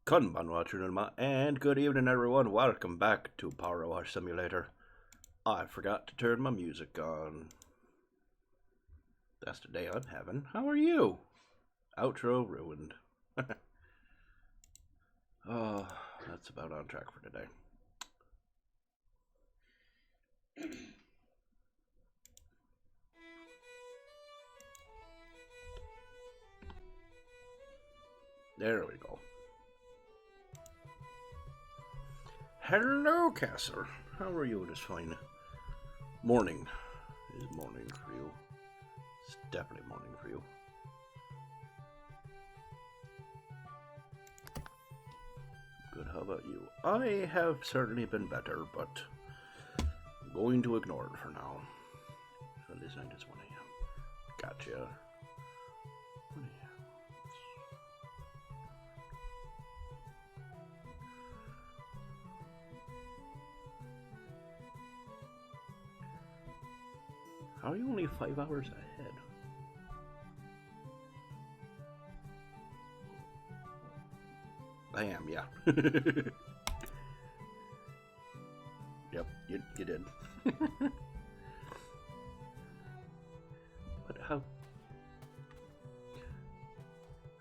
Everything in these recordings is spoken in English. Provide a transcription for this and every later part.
Konbanwa and good evening everyone. Welcome back to Power Wash Simulator. I forgot to turn my music on. That's the day I'm having. How are you? Outro ruined. Oh, that's about on track for today. There we go. Hello, Castle. How are you this fine morning? It is morning for you. It's definitely morning for you. Good, how about you? I have certainly been better, but I'm going to ignore it for now. So this night is 1 a.m. Gotcha. 1 a.m. How are you only 5 hours ahead? I am, yeah. Yep, you did. But how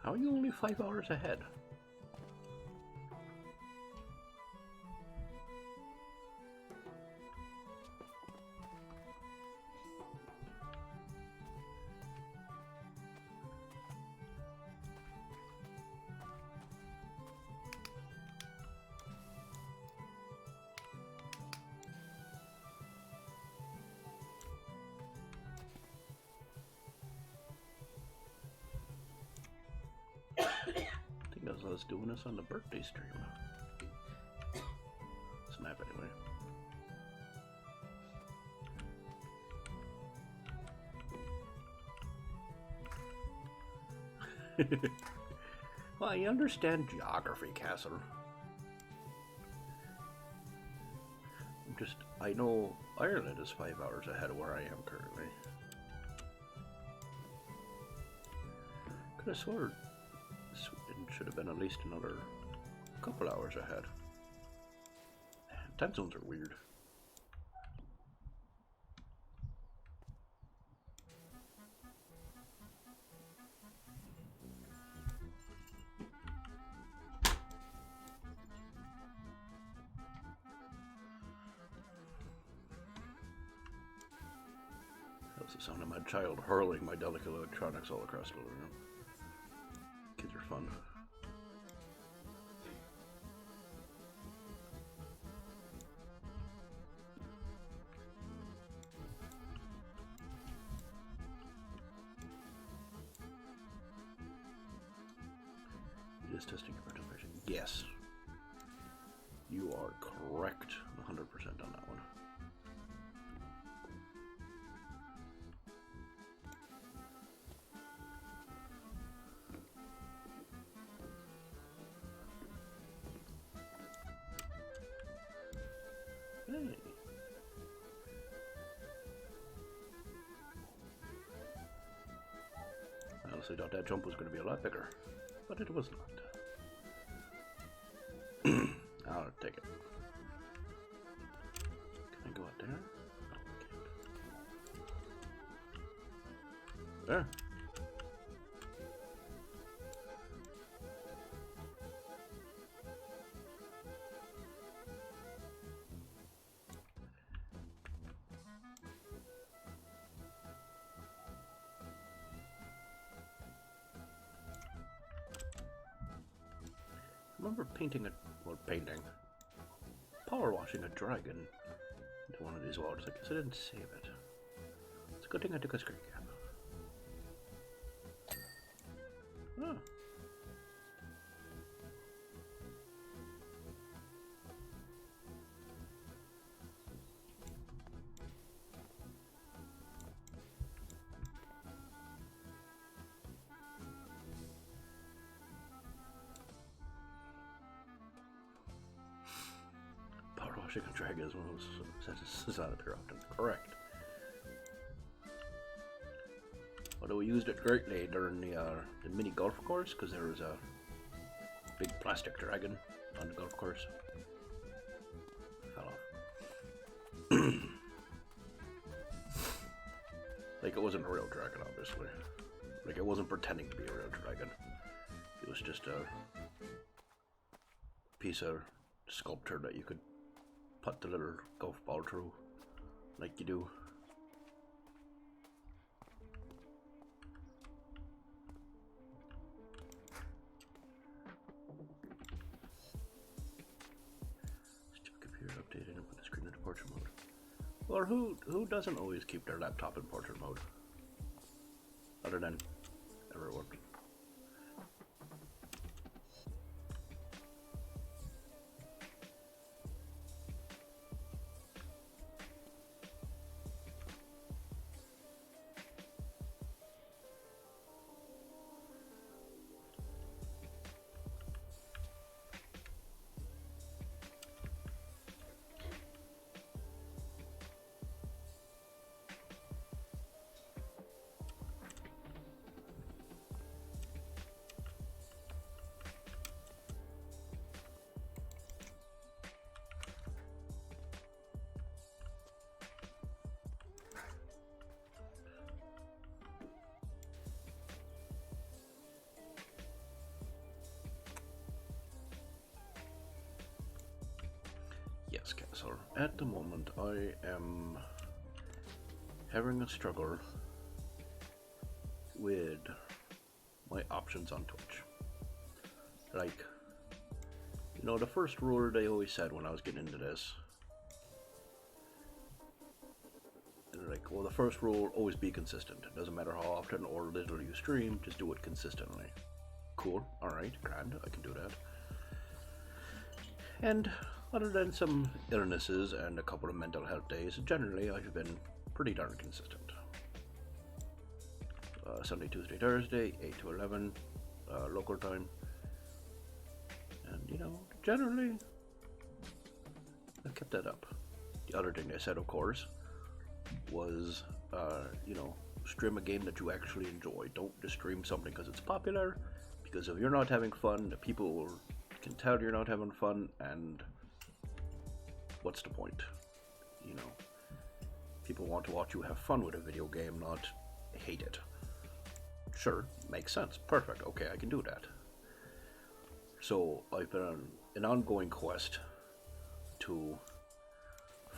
are you only 5 hours ahead? I think I was doing this on the birthday stream. Snap anyway. Well, I understand geography, Castle. I know Ireland is 5 hours ahead of where I am currently. Could have sworn Sweden should have been at least another couple hours ahead. Time zones are weird. That's the sound of my child hurling my delicate electronics all across the room. Kids are fun. Just testing your participation. Yes. You are correct 100% on that one. Hey. I honestly thought that jump was going to be a lot bigger, but it was not. I'll take it. Can I go out there? No, I can't. There. I remember power washing a dragon into one of these walls. I guess I didn't save it. It's a good thing I took a screen cap. Oh. Chicken drag is one of those sentences out of here often. Correct. Although we used it greatly during the mini golf course because there was a Big plastic dragon on the golf course. Fell off. Like, it wasn't a real dragon, obviously. Like, it wasn't pretending to be a real dragon. It was just a piece of sculpture that you could put the little golf ball through, like you do. Computer updated and put the screen into portrait mode. Or who doesn't always keep their laptop in portrait mode? Other than everyone. Yes, Castle. At the moment, I am having a struggle with my options on Twitch. Like, you know, the first rule they always said when I was getting into this, like, well, the first rule, always be consistent. It doesn't matter how often or little you stream, just do it consistently. Cool, alright, grand, I can do that. And other than some illnesses and a couple of mental health days, generally I've been pretty darn consistent. Sunday, Tuesday, Thursday, 8 to 11 local time. And, you know, generally I've kept that up. The other thing they said, of course, was, you know, stream a game that you actually enjoy. Don't just stream something because it's popular, because if you're not having fun, the people can tell you're not having fun, and what's the point? You know, people want to watch you have fun with a video game, not hate it. Sure, makes sense, perfect, okay, I can do that. So I've been on an ongoing quest to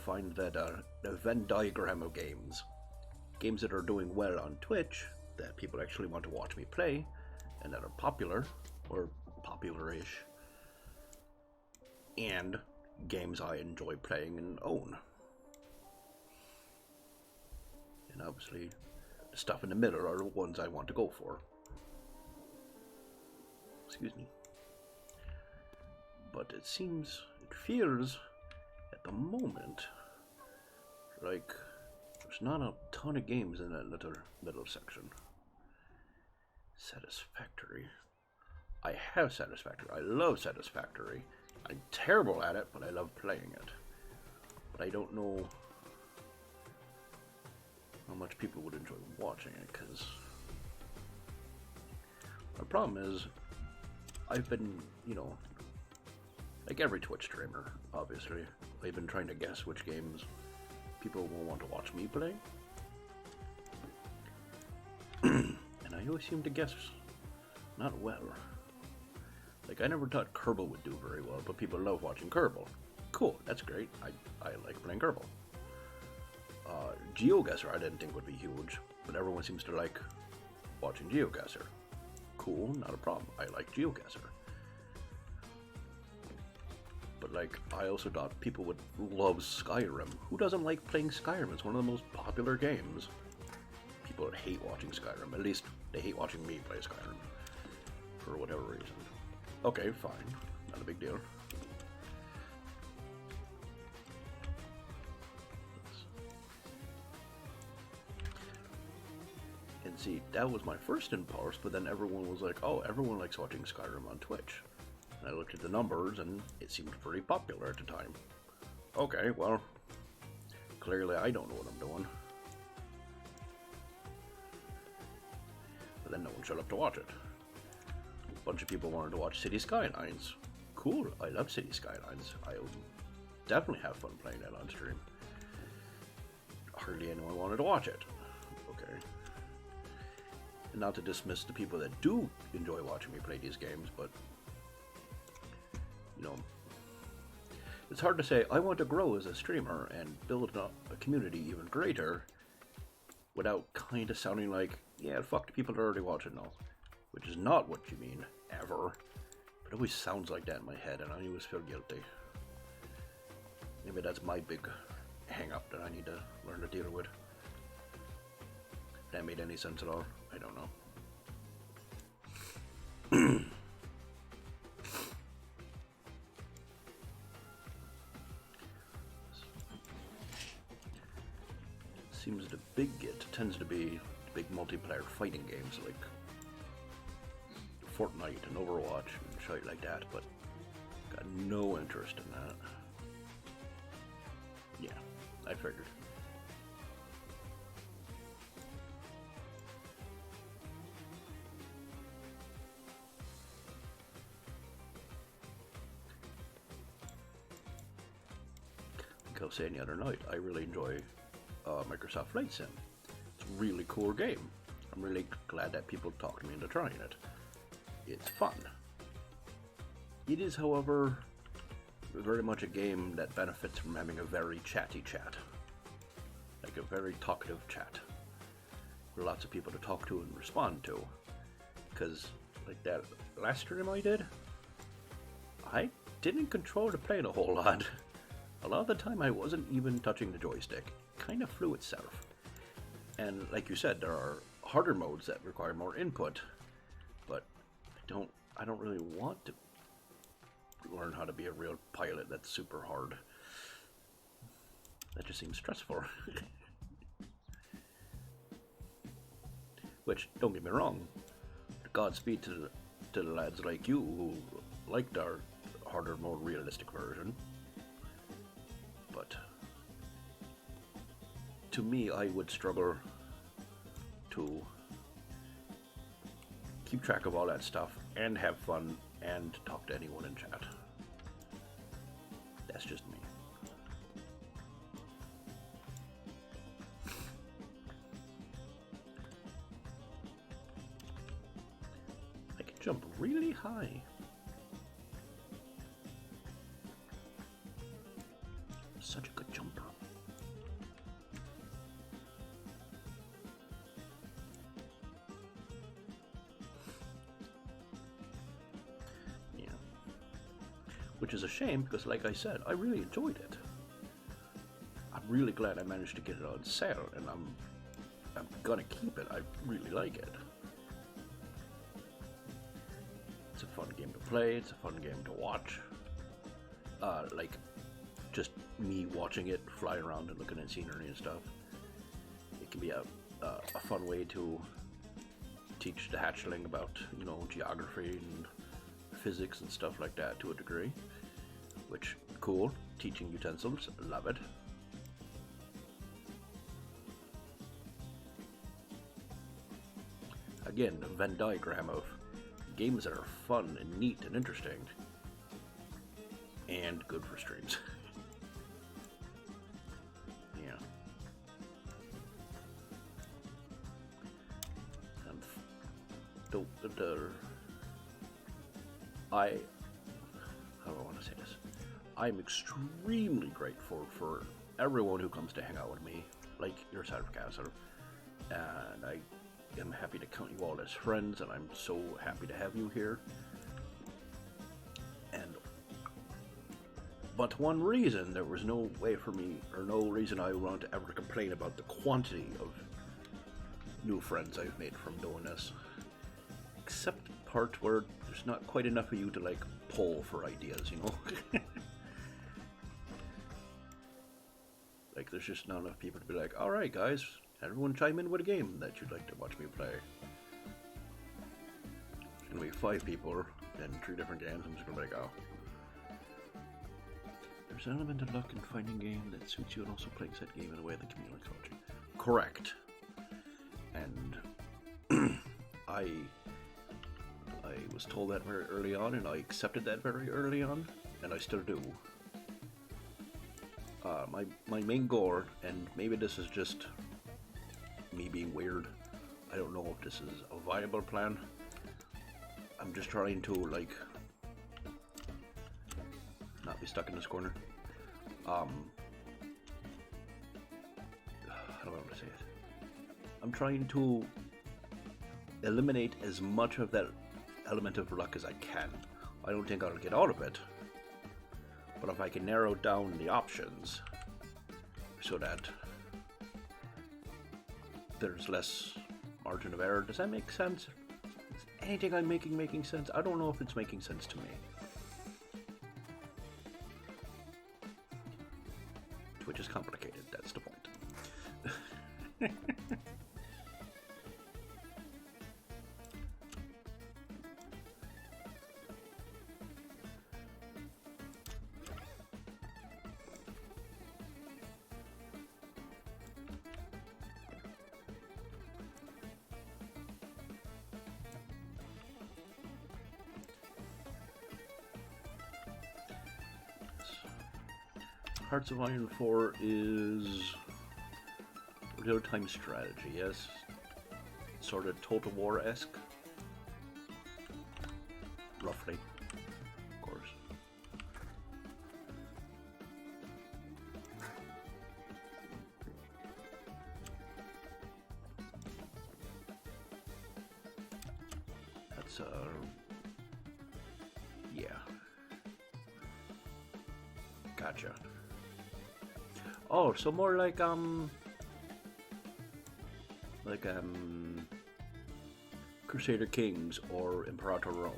find that the Venn diagram of games that are doing well on Twitch, that people actually want to watch me play, and that are popular, or popular-ish, and games I enjoy playing and own. And obviously, the stuff in the middle are the ones I want to go for. Excuse me. But it feels, at the moment, like there's not a ton of games in that little section. Satisfactory. I have Satisfactory. I love Satisfactory. I'm terrible at it, but I love playing it. But I don't know how much people would enjoy watching it, because my problem is I've been, you know, like every Twitch streamer, obviously, I've been trying to guess which games people will want to watch me play. And I always seem to guess not well. Like, I never thought Kerbal would do very well, but people love watching Kerbal. Cool, that's great. I like playing Kerbal. GeoGuessr I didn't think would be huge, but everyone seems to like watching GeoGuessr. Cool, not a problem. I like GeoGuessr. But, like, I also thought people would love Skyrim. Who doesn't like playing Skyrim? It's one of the most popular games. People hate watching Skyrim. At least, they hate watching me play Skyrim. For whatever reason. Okay, fine. Not a big deal. And see, that was my first impulse, but then everyone was like, oh, everyone likes watching Skyrim on Twitch. And I looked at the numbers, and it seemed pretty popular at the time. Okay, well, clearly I don't know what I'm doing. But then no one showed up to watch it. bunch of people wanted to watch City Skylines. Cool, I love City Skylines. I would definitely have fun playing that on stream. Hardly anyone wanted to watch it. Okay. And not to dismiss the people that do enjoy watching me play these games, but you know, it's hard to say I want to grow as a streamer and build up a community even greater without kind of sounding like, yeah, fuck the people that are already watching now. Which is not what you mean, ever. But it always sounds like that in my head, and I always feel guilty. Maybe that's my big hang-up that I need to learn to deal with. If that made any sense at all, I don't know. Seems the big get tends to be big multiplayer fighting games like Fortnite and Overwatch and shit like that, but got no interest in that. Yeah, I figured. Like I was saying the other night, I really enjoy Microsoft Flight Sim. It's a really cool game. I'm really glad that people talked me into trying it. It's fun. It is, however, very much a game that benefits from having a very chatty chat. Like a very talkative chat. With lots of people to talk to and respond to. Because, like that last stream I did, I didn't control the plane a whole lot. A lot of the time I wasn't even touching the joystick. It kind of flew itself. And like you said, there are harder modes that require more input, but I don't really want to learn how to be a real pilot that's super hard. That just seems stressful. Which, don't get me wrong, Godspeed to the lads like you who liked our harder, more realistic version. But to me, I would struggle to keep track of all that stuff and have fun and talk to anyone in chat. That's just me. I can jump really high. Such a good jumper. Which is a shame because, like I said, I really enjoyed it. I'm really glad I managed to get it on sale, and I'm gonna keep it. I really like it. It's a fun game to play. It's a fun game to watch. Like just me watching it fly around and looking at scenery and stuff. It can be a fun way to teach the hatchling about, you know, geography and physics and stuff like that to a degree, which, cool. Teaching utensils, love it. Again, a Venn diagram of games that are fun and neat and interesting and good for streams. Yeah. And how do I want to say this? I'm extremely grateful for everyone who comes to hang out with me, like your sarcasm, and I am happy to count you all as friends, and I'm so happy to have you here. But one reason there was no way for me, or no reason I want to ever complain about the quantity of new friends I've made from doing this, except the part where there's not quite enough of you to like poll for ideas, you know. Like there's just not enough people to be like, all right guys, everyone chime in with a game that you'd like to watch me play. There's gonna be 5 people and 3 different games. I'm just gonna be like, oh. There's an element of luck in finding a game that suits you and also playing said game in a way that communicates with you. Correct. And I I was told that very early on, and I accepted that very early on, and I still do. My main goal, and maybe this is just me being weird, I don't know if this is a viable plan. I'm just trying to, like, not be stuck in this corner. How do I want to say it? I'm trying to eliminate as much of that element of luck as I can. I don't think I'll get out of it, but if I can narrow down the options so that there's less margin of error. Does that make sense? Is anything I'm making sense? I don't know if it's making sense to me. Which is complicated, that's the point. Hearts of Iron 4 is real-time strategy, yes? Sort of Total War-esque. Roughly, of course. That's, yeah. Gotcha. Oh, so more like Crusader Kings or Imperator Rome.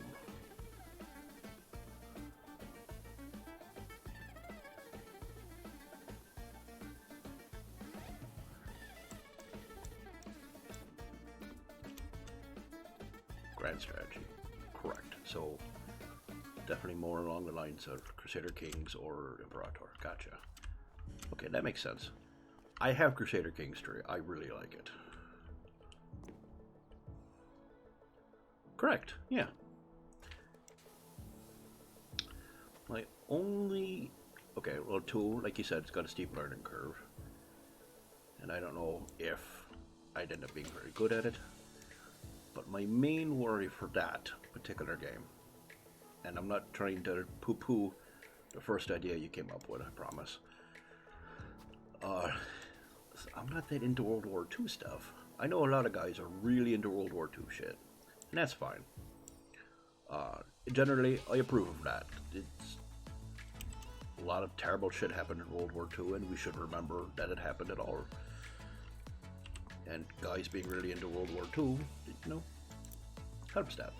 Grand strategy, correct. So definitely more along the lines of Crusader Kings or Imperator. Gotcha. Okay, that makes sense. I have Crusader Kings 3. I really like it. Correct, yeah. My only... Okay, well, 2, like you said, it's got a steep learning curve. And I don't know if I'd end up being very good at it. But my main worry for that particular game, and I'm not trying to poo-poo the first idea you came up with, I promise. I'm not that into World War II stuff. I know a lot of guys are really into World War II shit, and that's fine. Generally, I approve of that. It's a lot of terrible shit happened in World War II, and we should remember that it happened at all. And guys being really into World War II, you know, helps that.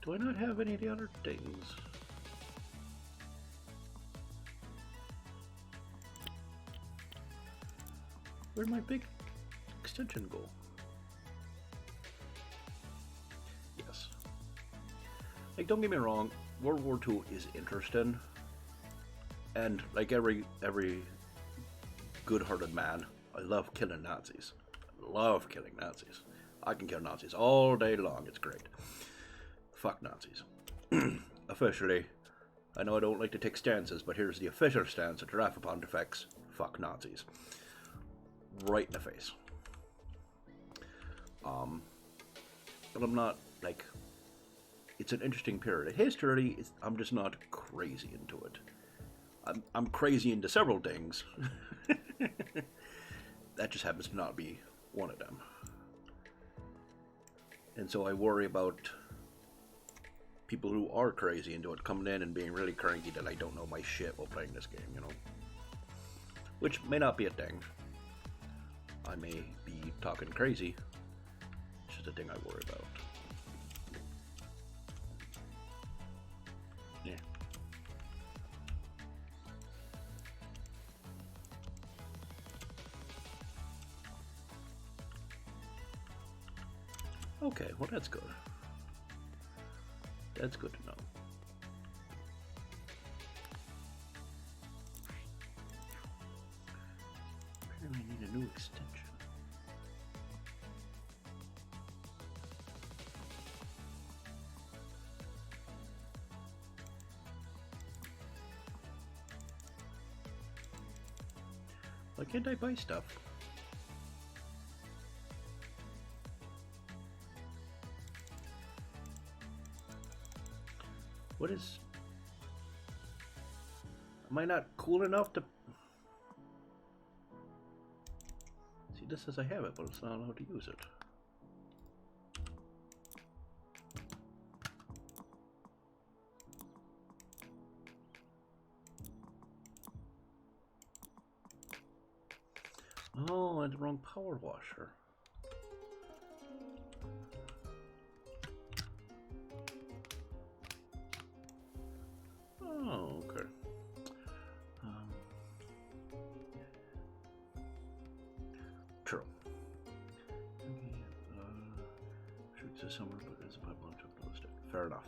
Do I not have any of the other things? Where'd my big extension go? Yes. Like, don't get me wrong, World War II is interesting. And like every good-hearted man, I love killing Nazis. I love killing Nazis. I can kill Nazis all day long, it's great. Fuck Nazis. Officially, I know I don't like to take stances, but here's the official stance of Giraffe Pontifex. Fuck Nazis. Right in the face. But I'm not, like, it's an interesting period of history. I'm just not crazy into it. I'm crazy into several things. That just happens to not be one of them. And so I worry about people who are crazy into it coming in and being really cranky that I don't know my shit while playing this game, you know? Which may not be a thing. I may be talking crazy. It's just a thing I worry about. Yeah. Okay, well that's good. That's good to know. Apparently I need a new extension. can't I buy stuff? What is... Am I not cool enough to... See, this says I have it, but it's not allowed to use it. Oh, I had the wrong power washer. Oh, okay. True. Shoots this summer, but there's a pipeline to list it. Fair enough.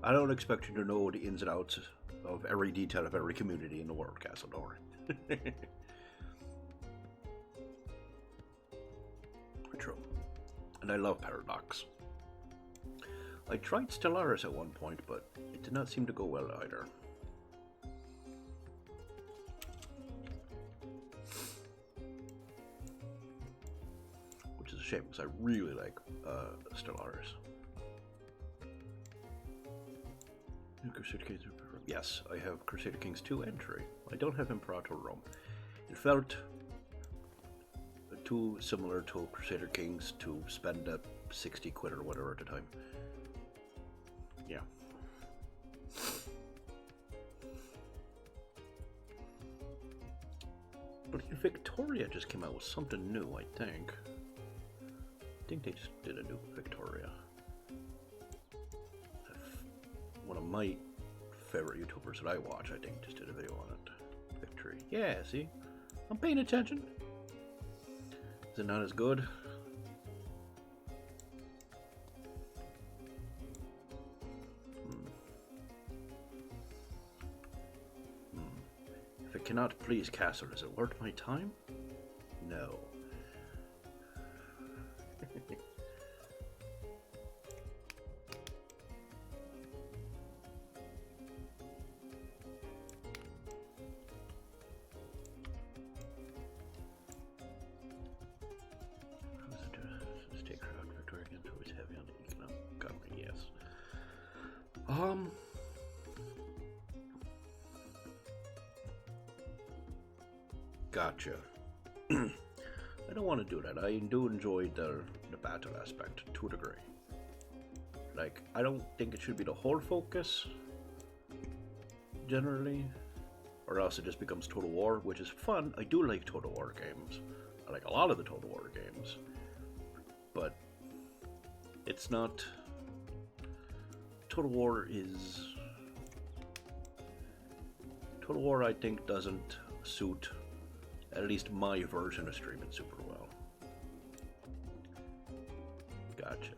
I don't expect you to know the ins and outs of every detail of every community in the world, Castle, don't worry. True. And I love Paradox. I tried Stellaris at one point, but it did not seem to go well either. Which is a shame, because I really like Stellaris. Crusader Kings. Yes, I have Crusader Kings 2 and 3. I don't have Imperator Rome. It felt too similar to Crusader Kings to spend 60 quid or whatever at the time. Yeah. But Victoria just came out with something new, I think. I think they just did a new Victoria. One of my favorite YouTubers that I watch, I think, just did a video on it. Victory. Yeah, see? I'm paying attention. Is it not as good? If it cannot please Castle, is it worth my time? No. Gotcha. I don't want to do that. I do enjoy the battle aspect to a degree. Like, I don't think it should be the whole focus, generally, or else it just becomes Total War, which is fun. I do like Total War games. I like a lot of the Total War games, but it's not... Total War is... Total War, I think, doesn't suit at least my version of streaming super well. Gotcha.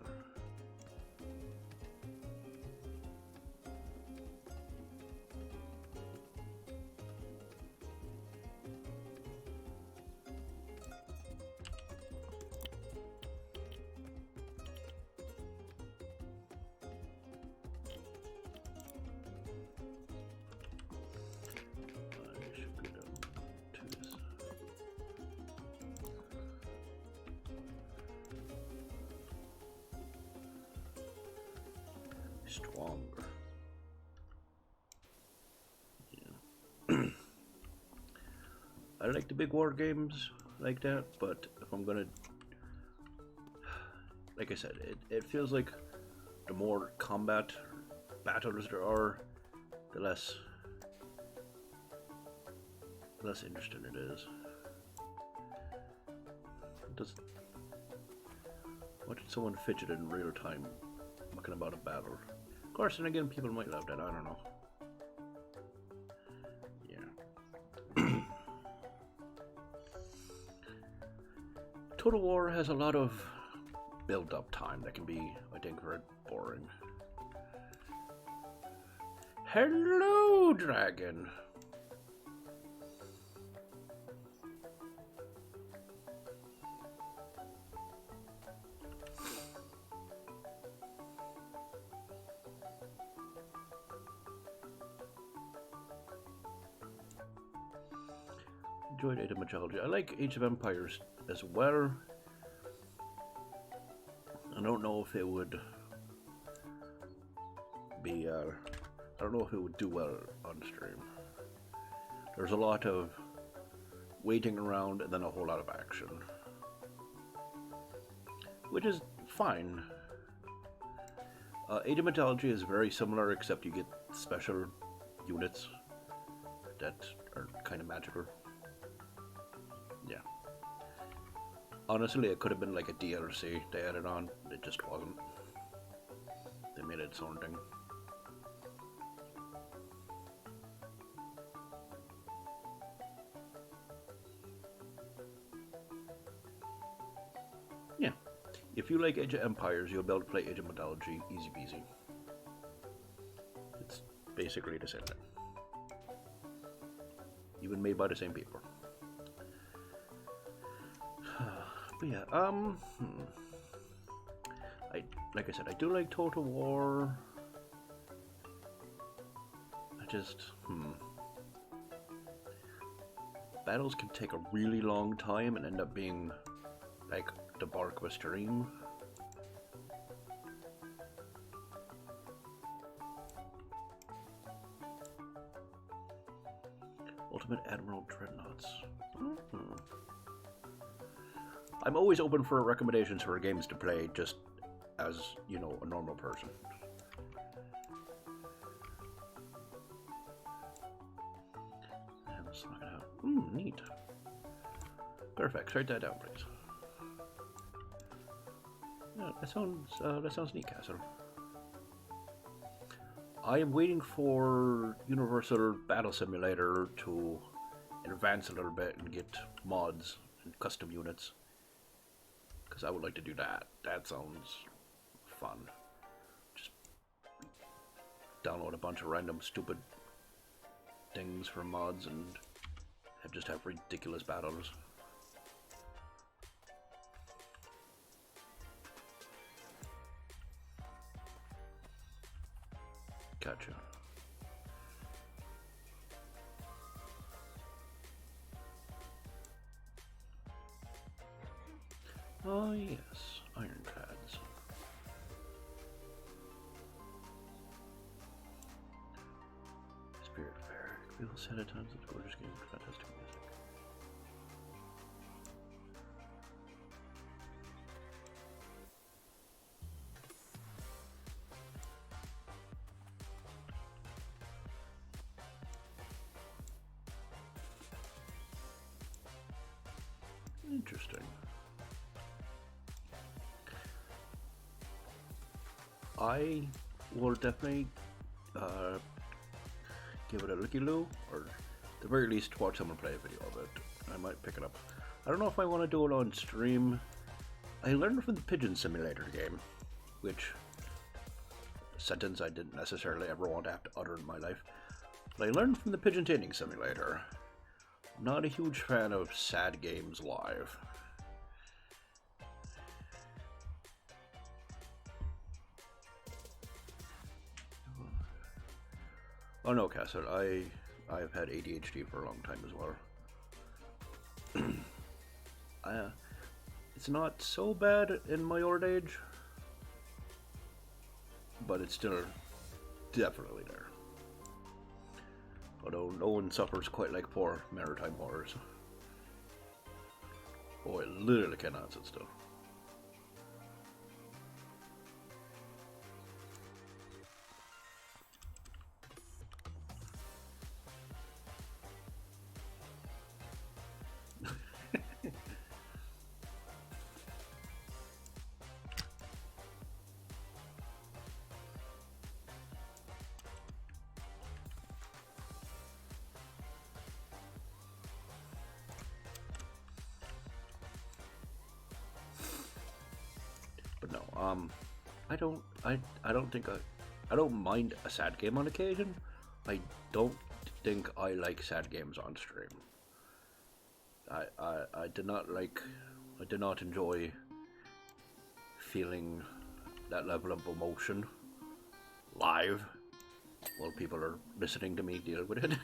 Stronger. Yeah. I like the big war games like that, but if I'm gonna, like I said, it feels like the more combat battles there are, the less interesting it is. Watching someone fidget in real time, looking about a battle. Of course, and again, people might love that. I don't know. Yeah. Total War has a lot of build-up time that can be, I think, very boring. Hello, dragon. enjoyed Age of Mythology. I like Age of Empires as well. I don't know if it would be, I don't know if it would do well on stream. There's a lot of waiting around and then a whole lot of action, which is fine. Age of Mythology is very similar, except you get special units that are kind of magical. Yeah. Honestly, it could have been like a DLC they added on. It just wasn't. They made it its own thing. Yeah. If you like Age of Empires, you'll be able to play Age of Mythology easy peasy. It's basically the same thing. Even made by the same people. But yeah, like I said, I do like Total War. I just, battles can take a really long time and end up being like the bark of a stream. Ultimate Admiral Dreadnoughts. I'm always open for recommendations for games to play, just as, you know, a normal person. And let's knock it out. Neat. Perfect. Write that down, please. Yeah, that sounds neat, Castle. I am waiting for Universal Battle Simulator to advance a little bit and get mods and custom units. Because I would like to do that. That sounds fun. Just download a bunch of random stupid things for mods and just have ridiculous battles. Gotcha. Oh yes, Ironcads. Spirit Fair. Feel set at times of gorgeous games with fantastic music. Interesting. I will definitely give it a looky-loo, or at the very least watch someone play a video of it. I might pick it up. I don't know if I want to do it on stream. I learned from the Pigeon Simulator game, which a sentence I didn't necessarily ever want to have to utter in my life. But I learned from the Pigeon Taming Simulator. I'm not a huge fan of sad games live. Oh no, Castle, I've had ADHD for a long time as well. It's not so bad in my old age, but it's still definitely there. Although no one suffers quite like poor maritime horrors. Oh, I literally cannot sit still. But no, I don't think I don't mind a sad game on occasion. I don't think I like sad games on stream. I did not enjoy feeling that level of emotion live while people are listening to me deal with it.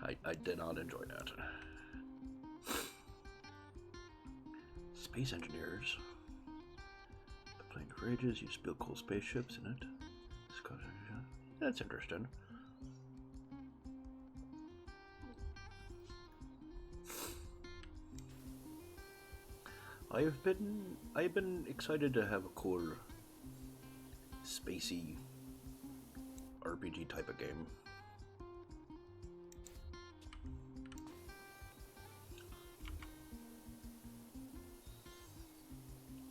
I did not enjoy that. Space engineers. Playing for ages, you just build cool spaceships in it. That's interesting. I've been excited to have a cool spacey RPG type of game.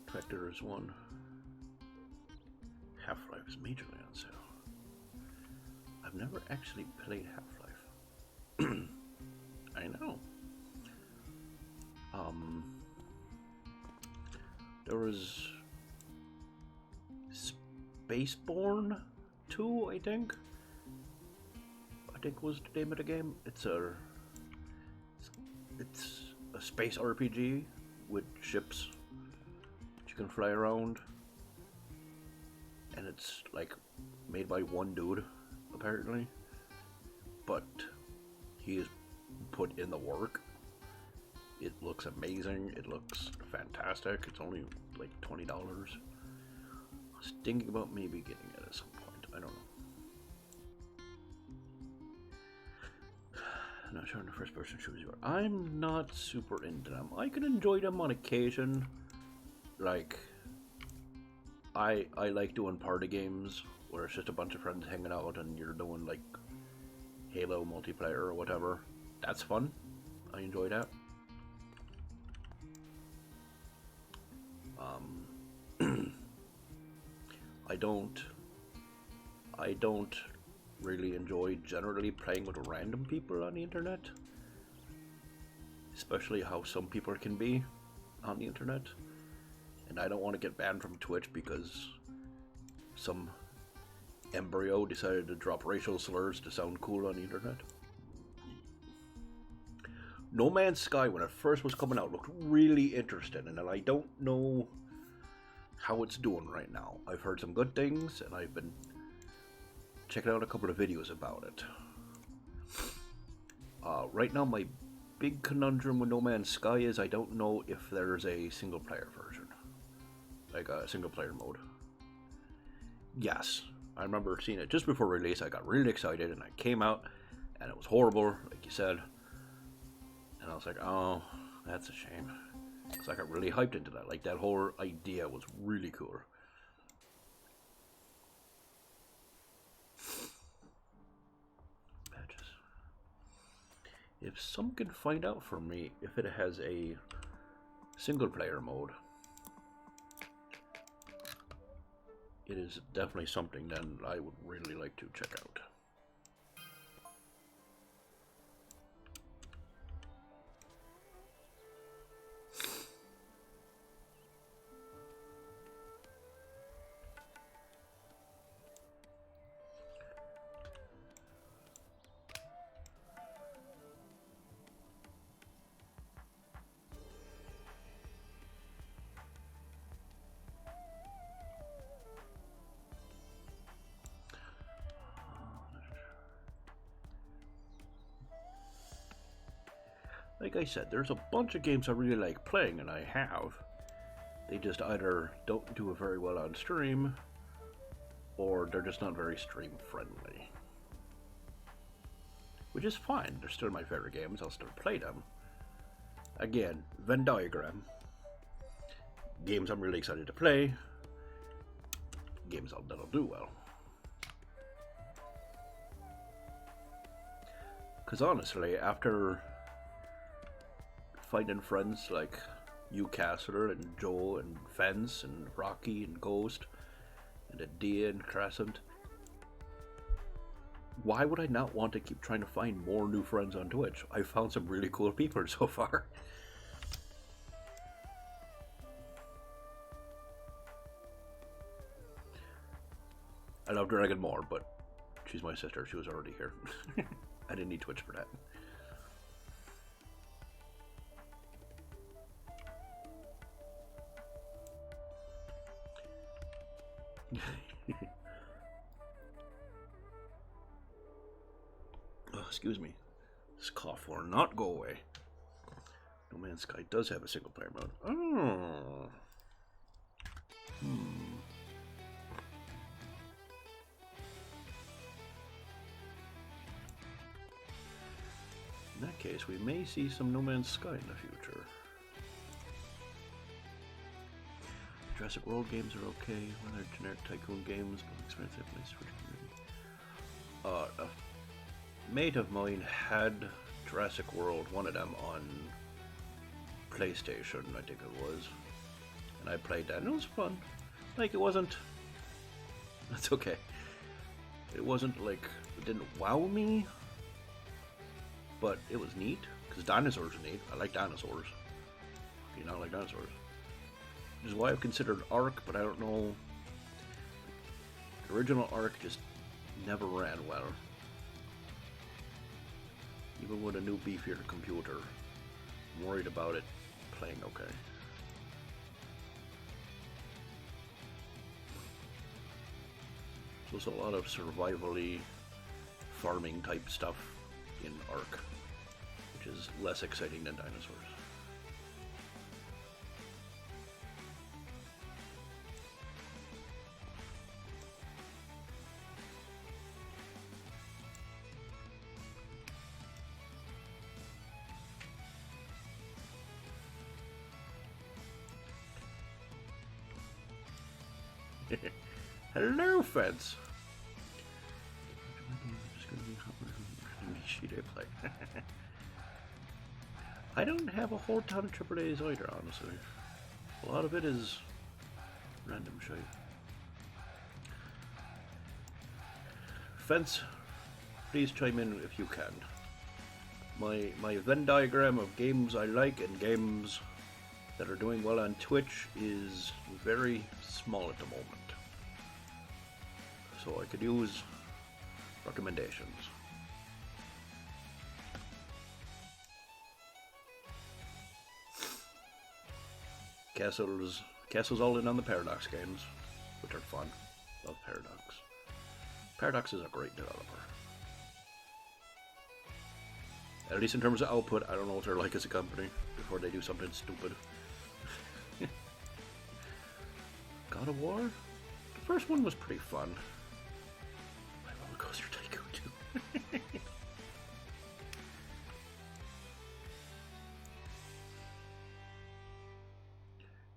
Tractor is one. Half-Life is majorly on sale. I've never actually played Half-Life. I know. There was Spaceborne 2, I think was the name of the game. It's a space RPG with ships that you can fly around, and it's like made by one dude apparently, but he has put in the work. It looks amazing. It looks fantastic. It's only like $20. I was thinking about maybe getting it at some point. I don't know. Not sure on the first person shooters. I'm not super into them. I can enjoy them on occasion. Like, I like doing party games where it's just a bunch of friends hanging out and you're doing like Halo multiplayer or whatever. That's fun. I enjoy that. I don't really enjoy generally playing with random people on the internet, especially how some people can be on the internet, and I don't want to get banned from Twitch because some embryo decided to drop racial slurs to sound cool on the internet. No Man's Sky, when it first was coming out, looked really interesting, and I don't know how it's doing right now. I've heard some good things, and I've been checking out a couple of videos about it. Right now, my big conundrum with No Man's Sky is I don't know if there's a single-player version, like a single-player mode. Yes, I remember seeing it just before release. I got really excited, and I came out, and it was horrible, like you said. And I was like, oh, that's a shame. Because I got really hyped into that. Like, that whole idea was really cool. Patches. If someone can find out for me if it has a single player mode, it is definitely something that I would really like to check out. Like I said, there's a bunch of games I really like playing, and I have. They just either don't do it very well on stream, or they're just not very stream friendly. Which is fine, they're still my favorite games, I'll still play them. Again, Venn diagram. Games I'm really excited to play. Games that'll do well. Because honestly, after finding friends like you, Cassler, and Joel, and Fence, and Rocky, and Ghost, and Adia, and Crescent, why would I not want to keep trying to find more new friends on Twitch? I've found some really cool people so far. I love Dragon more, but she's my sister. She was already here. I didn't need Twitch for that. Oh, excuse me. This cough will not go away. No Man's Sky does have a single player mode. Oh. In that case, we may see some No Man's Sky in the future. Jurassic World games are okay. When they're generic tycoon games, but expensive place for community. A mate of mine had Jurassic World, one of them, on PlayStation, I think it was. And I played that, and it was fun. Like, it wasn't... That's okay. It wasn't, like, it didn't wow me, but it was neat, because dinosaurs are neat. I like dinosaurs. You know, I like dinosaurs. Which is why I've considered Ark, but I don't know. The original Ark just never ran well. Even with a new beefier computer, I'm worried about it playing okay. So there's a lot of survival-y, farming type stuff in Ark, which is less exciting than dinosaurs. Hello, feds. I don't have a whole ton of AAAs either, honestly. A lot of it is random shit. Fence, please chime in if you can. My Venn diagram of games I like and games that are doing well on Twitch is very small at the moment. So I could use recommendations. Castle's all in on the Paradox games, which are fun. Love Paradox. Paradox is a great developer. At least in terms of output, I don't know what they're like as a company before they do something stupid. God of War? The first one was pretty fun. My Roller Coaster Tycoon too.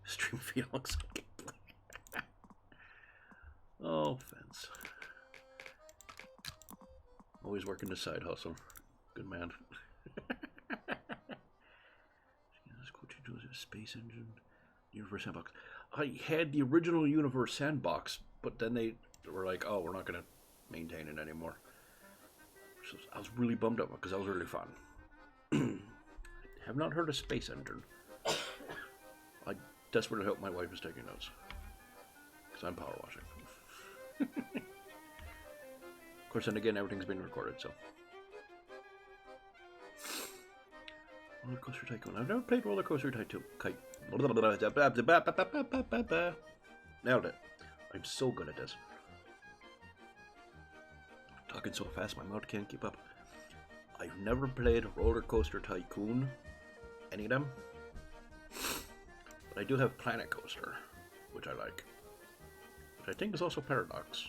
Stream feed looks like gameplay. Oh, Fence. Always working the side hustle. Good man. Space Engine, Universe Sandbox. I had the original Universe Sandbox, but then they were like, "Oh, we're not going to maintain it anymore." So I was really bummed out because that was really fun. Have not heard of Space Engine. I desperately hope my wife is taking notes because I'm power washing. Of course, and again, everything's been recorded, so. Roller Coaster Tycoon. I've never played Roller Coaster Tycoon. Nailed it. I'm so good at this. Talking so fast, my mouth can't keep up. I've never played Roller Coaster Tycoon. Any of them. But I do have Planet Coaster, which I like. Which I think is also Paradox.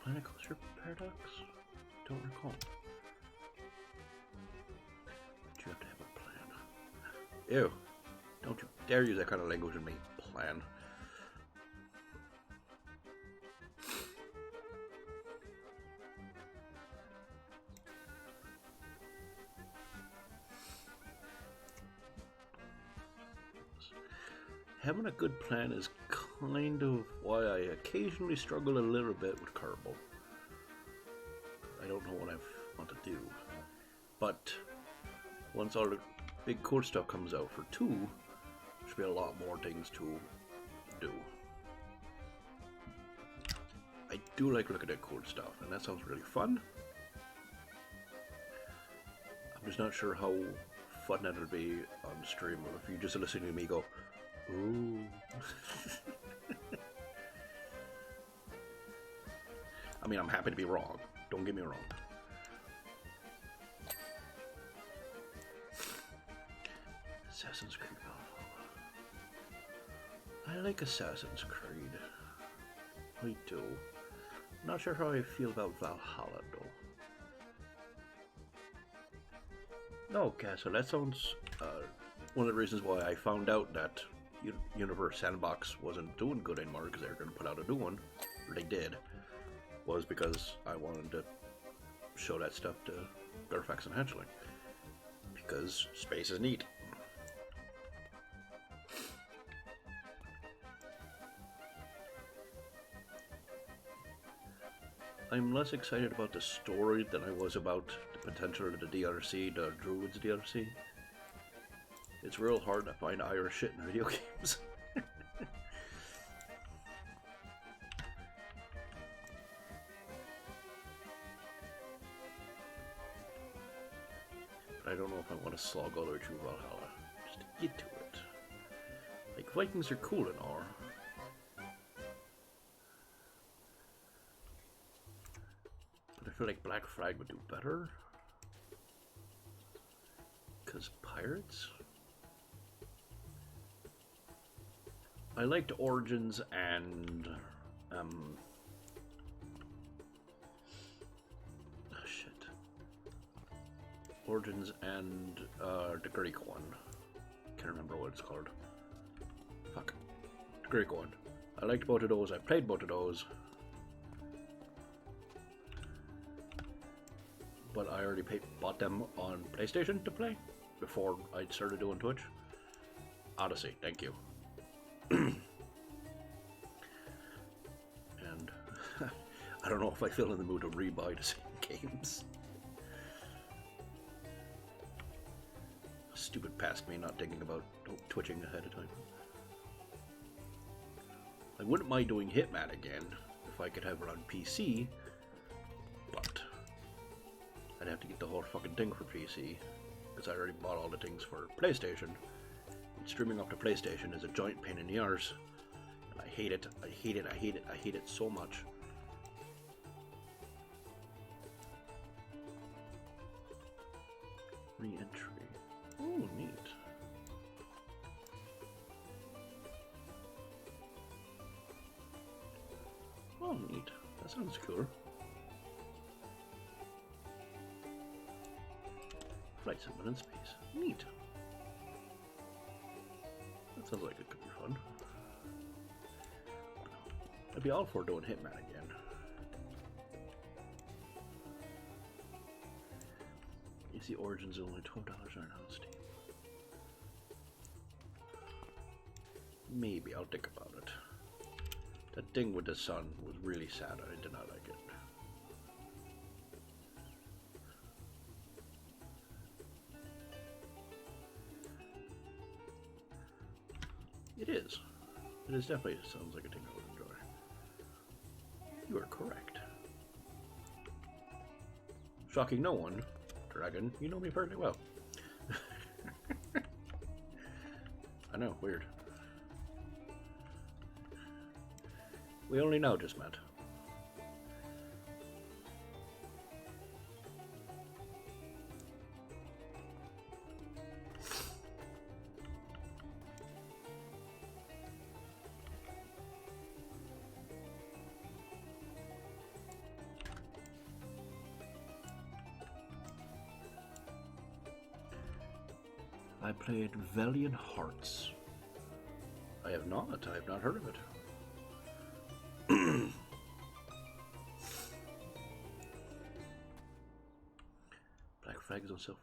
Planet Coaster Paradox? Don't recall. But you have to have a plan. Ew. Don't you dare use that kind of language in me. Plan. Having a good plan is kind of why I occasionally struggle a little bit with Kerbal. I don't know what I want to do. But once all the big cool stuff comes out for 2, there should be a lot more things to do. I do like looking at cool stuff, and that sounds really fun. I'm just not sure how fun that'll be on stream, or if you just listen to me go, ooh. I mean, I'm happy to be wrong. Don't get me wrong. Assassin's Creed Valhalla. I like Assassin's Creed. I do. Not sure how I feel about Valhalla though. Okay, so that sounds one of the reasons why I found out that Universe Sandbox wasn't doing good anymore because they were going to put out a new one, or they did, was because I wanted to show that stuff to Garfax and Hatchling. Because space is neat. I'm less excited about the story than I was about the potential of the DRC, the Druids DRC. It's real hard to find Irish shit in video games. But I don't know if I want to slog all the way through Valhalla just to get to it. Like, Vikings are cool and all. But I feel like Black Flag would do better. Because pirates? I liked Origins and Origins and the Greek one. Can't remember what it's called. Fuck. The Greek one. I liked both of those. I played both of those. But I already bought them on PlayStation to play before I started doing Twitch. Odyssey, thank you. And I don't know if I feel in the mood to rebuy the same games. Stupid past me not thinking about twitching ahead of time. I wouldn't mind doing Hitman again if I could have it on PC, but I'd have to get the whole fucking thing for PC because I already bought all the things for PlayStation. And streaming up to PlayStation is a giant pain in the arse, and I hate it. I hate it. I hate it. I hate it so much. Re-entry. Oh, neat. Oh, neat. That sounds cool. Flight Simulator in space. Neat. That sounds like it could be fun. I'd be all for doing Hitman again. The Origins are only $12 right now on Steam. Maybe I'll think about it. That thing with the sun was really sad. I did not like it. It is. It is definitely sounds like a thing I would enjoy. You are correct. Shocking no one. Dragon, you know me fairly well. I know, weird. We only now just met. I played Valiant Hearts. I have not heard of it. Black Flag is on self.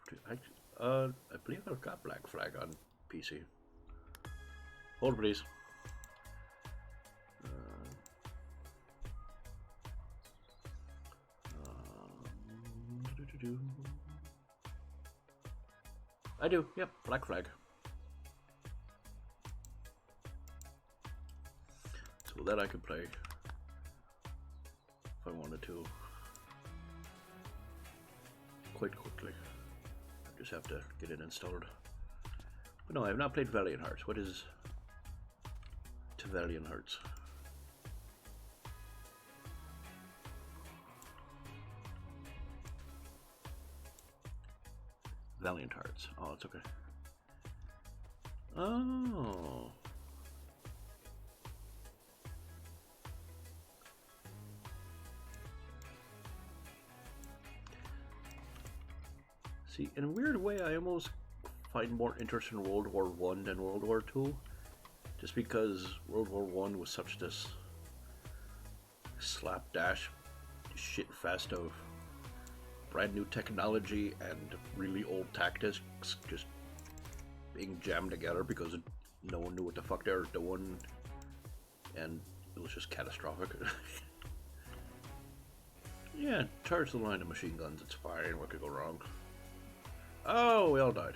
I believe I've got Black Flag on PC. Hold please. I do, yep, Black Flag. So that I could play if I wanted to quite quickly. I just have to get it installed. But no, I have not played Valiant Hearts. What is to Valiant Hearts? Valiant Hearts. Oh, it's okay. Oh. See, in a weird way, I almost find more interest in World War One than World War Two, just because World War One was such this slapdash shit fest of brand new technology and really old tactics just being jammed together because no one knew what the fuck they were doing, and it was just catastrophic. Yeah, charge the line of machine guns, it's fine, what could go wrong? Oh, we all died.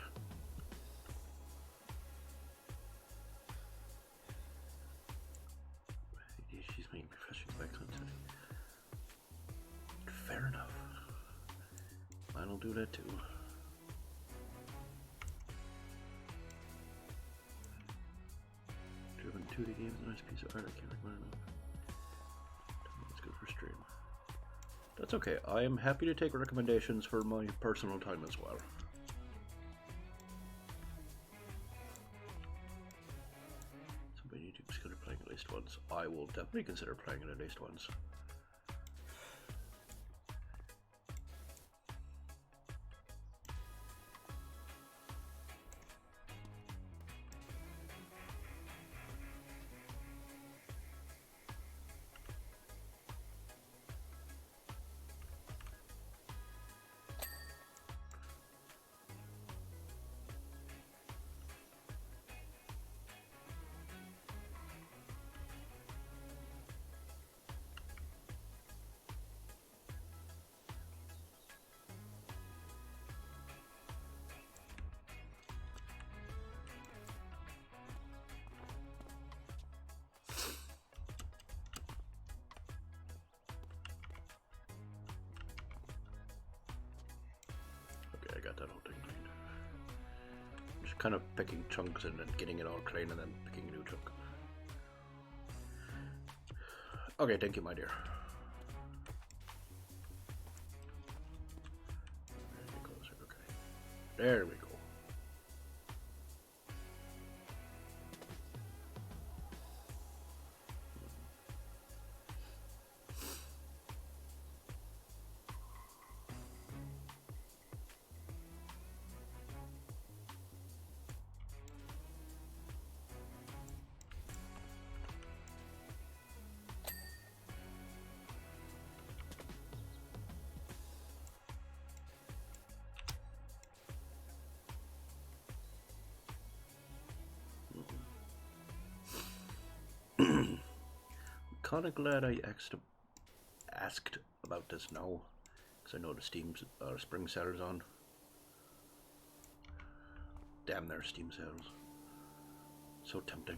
She's making professional back content. Fair enough. Mine'll do that too. Driven 2D games, a nice piece of art, I can't recommend enough. That's good for stream. That's okay, I am happy to take recommendations for my personal time as well. Somebody need to consider playing at least once. I will definitely consider playing it at least once. I got that whole thing cleaned. I'm just kind of picking chunks and then getting it all clean and then picking a new chunk. Okay, thank you, my dear. Closer. Okay. There we go. Kind of glad I asked about this now, because I know the Steam spring seller's on. Damn their Steam sales. So tempting.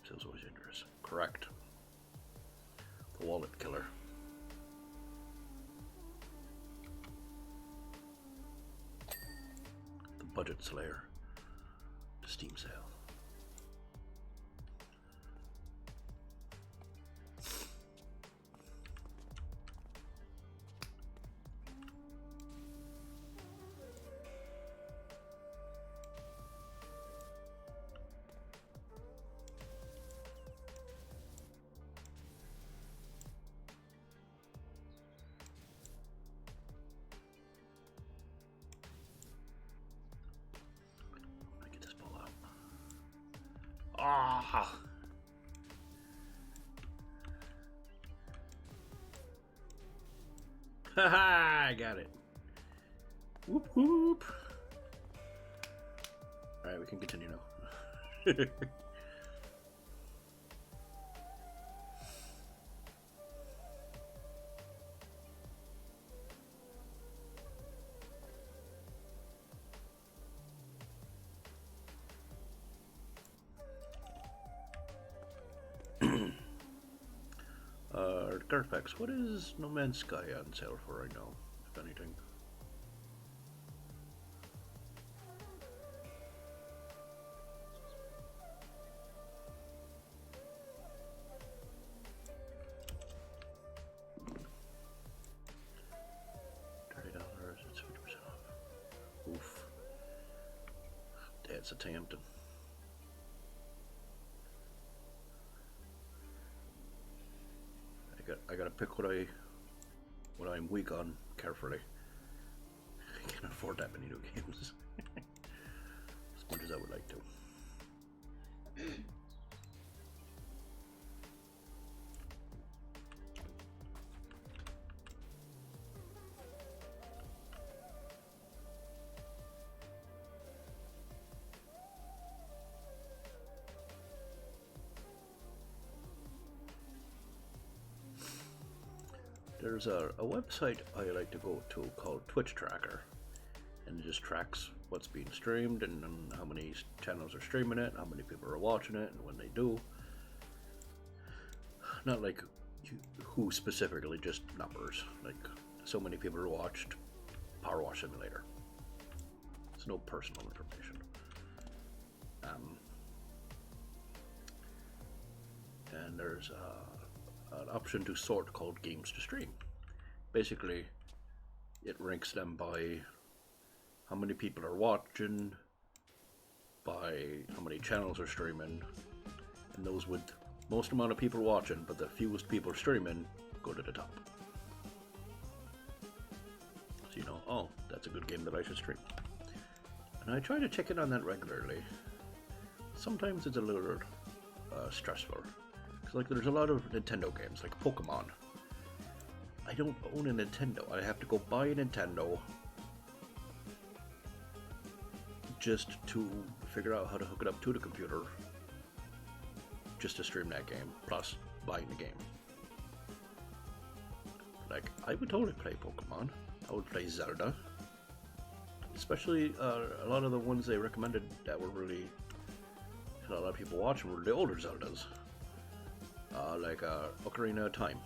Sales always dangerous. Correct. The wallet killer. The budget slayer. The Steam sale. Ah! Haha! I got it. Whoop whoop! Alright, we can continue now. Garfax, what is No Man's Sky on sale for right now, if anything? $30, it's 50% off. Oof. That's a tempting. I gotta pick what I'm weak on carefully. I can't afford that many new games. As much as I would like to. There's a website I like to go to called Twitch Tracker, and it just tracks what's being streamed and how many channels are streaming it, how many people are watching it, and when they do. Not like who specifically, just numbers. Like so many people watched Power Wash Simulator. It's no personal information. And there's an option to sort called games to stream. Basically, it ranks them by how many people are watching, by how many channels are streaming, and those with most amount of people watching but the fewest people streaming go to the top. So you know, oh, that's a good game that I should stream. And I try to check in on that regularly. Sometimes it's a little stressful. Like there's a lot of Nintendo games, like Pokemon. I don't own a Nintendo. I have to go buy a Nintendo just to figure out how to hook it up to the computer just to stream that game, plus buying the game. Like, I would totally play Pokemon. I would play Zelda. Especially a lot of the ones they recommended that were really had a lot of people watching were the older Zeldas. Like Ocarina of Time.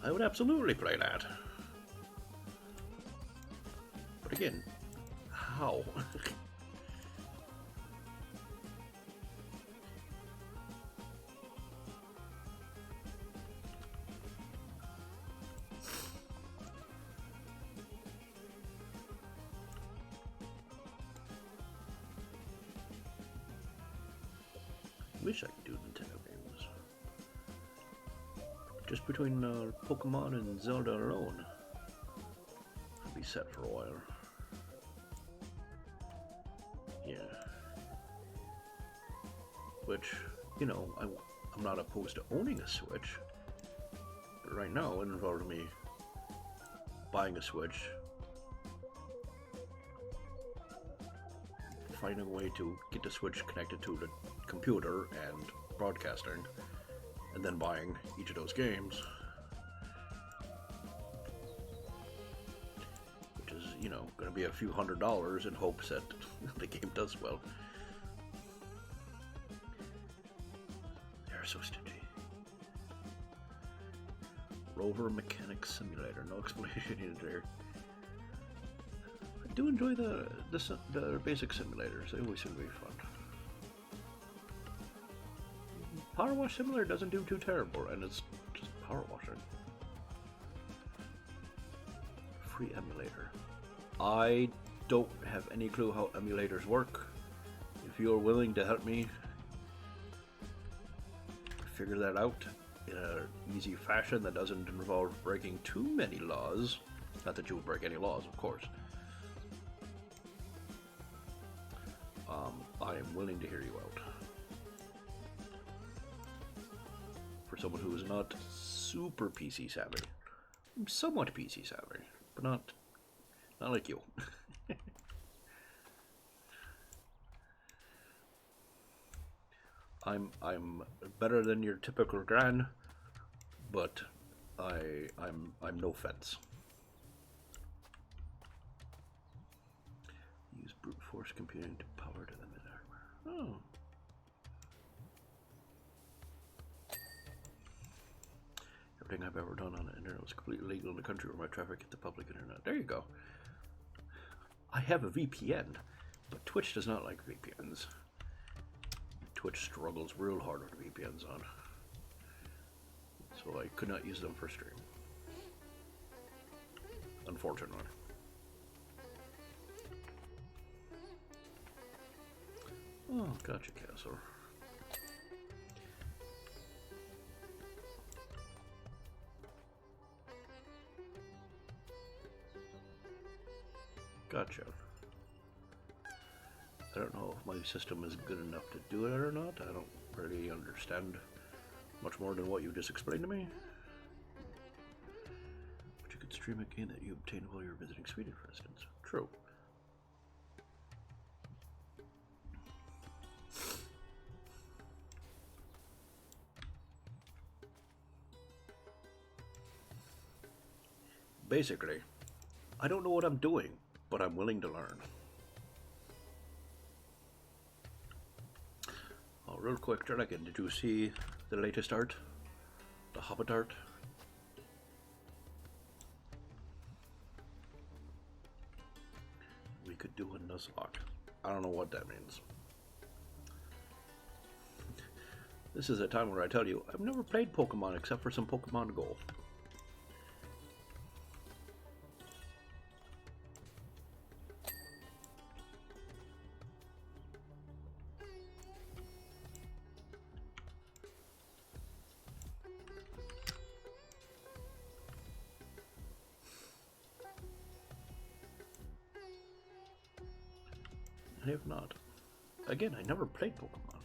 I would absolutely play that. But again, how? Wish I could do Nintendo games. Just between Pokemon and Zelda alone, I'd be set for a while. Yeah. Which, you know, I'm not opposed to owning a Switch, but right now it involved me buying a Switch, finding a way to get the Switch connected to the computer and broadcasting, and then buying each of those games, which is, you know, going to be a few $100s in hopes that the game does well. They're so stingy. Rover Mechanic Simulator, no explanation needed there. I do enjoy the basic simulators, they always seem to be fun. Power Wash Simulator doesn't do too terrible, and it's just power washing. Free emulator. I don't have any clue how emulators work. If you're willing to help me figure that out in an easy fashion that doesn't involve breaking too many laws, not that you would break any laws, of course, I am willing to hear you out. For someone who is not super PC savvy. I'm somewhat PC savvy, but not like you. I'm better than your typical gran, but I'm no fence. Use brute force computing to power to the mid-armor. Oh. Everything I've ever done on the internet was completely legal in the country where my traffic hit the public internet. There you go. I have a VPN, but Twitch does not like VPNs. Twitch struggles real hard with VPNs on. So I could not use them for stream. Unfortunately. Oh, gotcha, Castle. Gotcha. I don't know if my system is good enough to do it or not. I don't really understand much more than what you just explained to me. But you could stream a game that you obtained while you were visiting Sweden, for instance. True. Basically, I don't know what I'm doing, but I'm willing to learn. Oh, real quick, Dragon, did you see the latest art? The Hobbit art? We could do a Nuzlocke. I don't know what that means. This is a time where I tell you, I've never played Pokemon except for some Pokemon Go. I have not. Again, I never played Pokemon.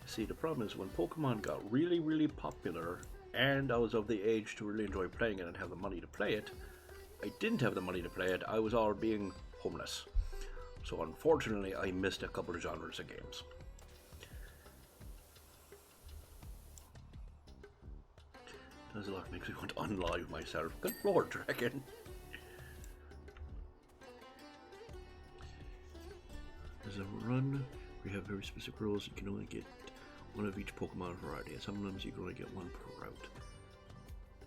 See, the problem is when Pokemon got really, really popular and I was of the age to really enjoy playing it and have the money to play it, I didn't have the money to play it. I was all being homeless. So unfortunately, I missed a couple of genres of games. Nuzlocke makes me want to unlive myself. Good lord, Dragon. There's a run where you have very specific rules. You can only get one of each Pokemon variety, and sometimes you can only get one per route.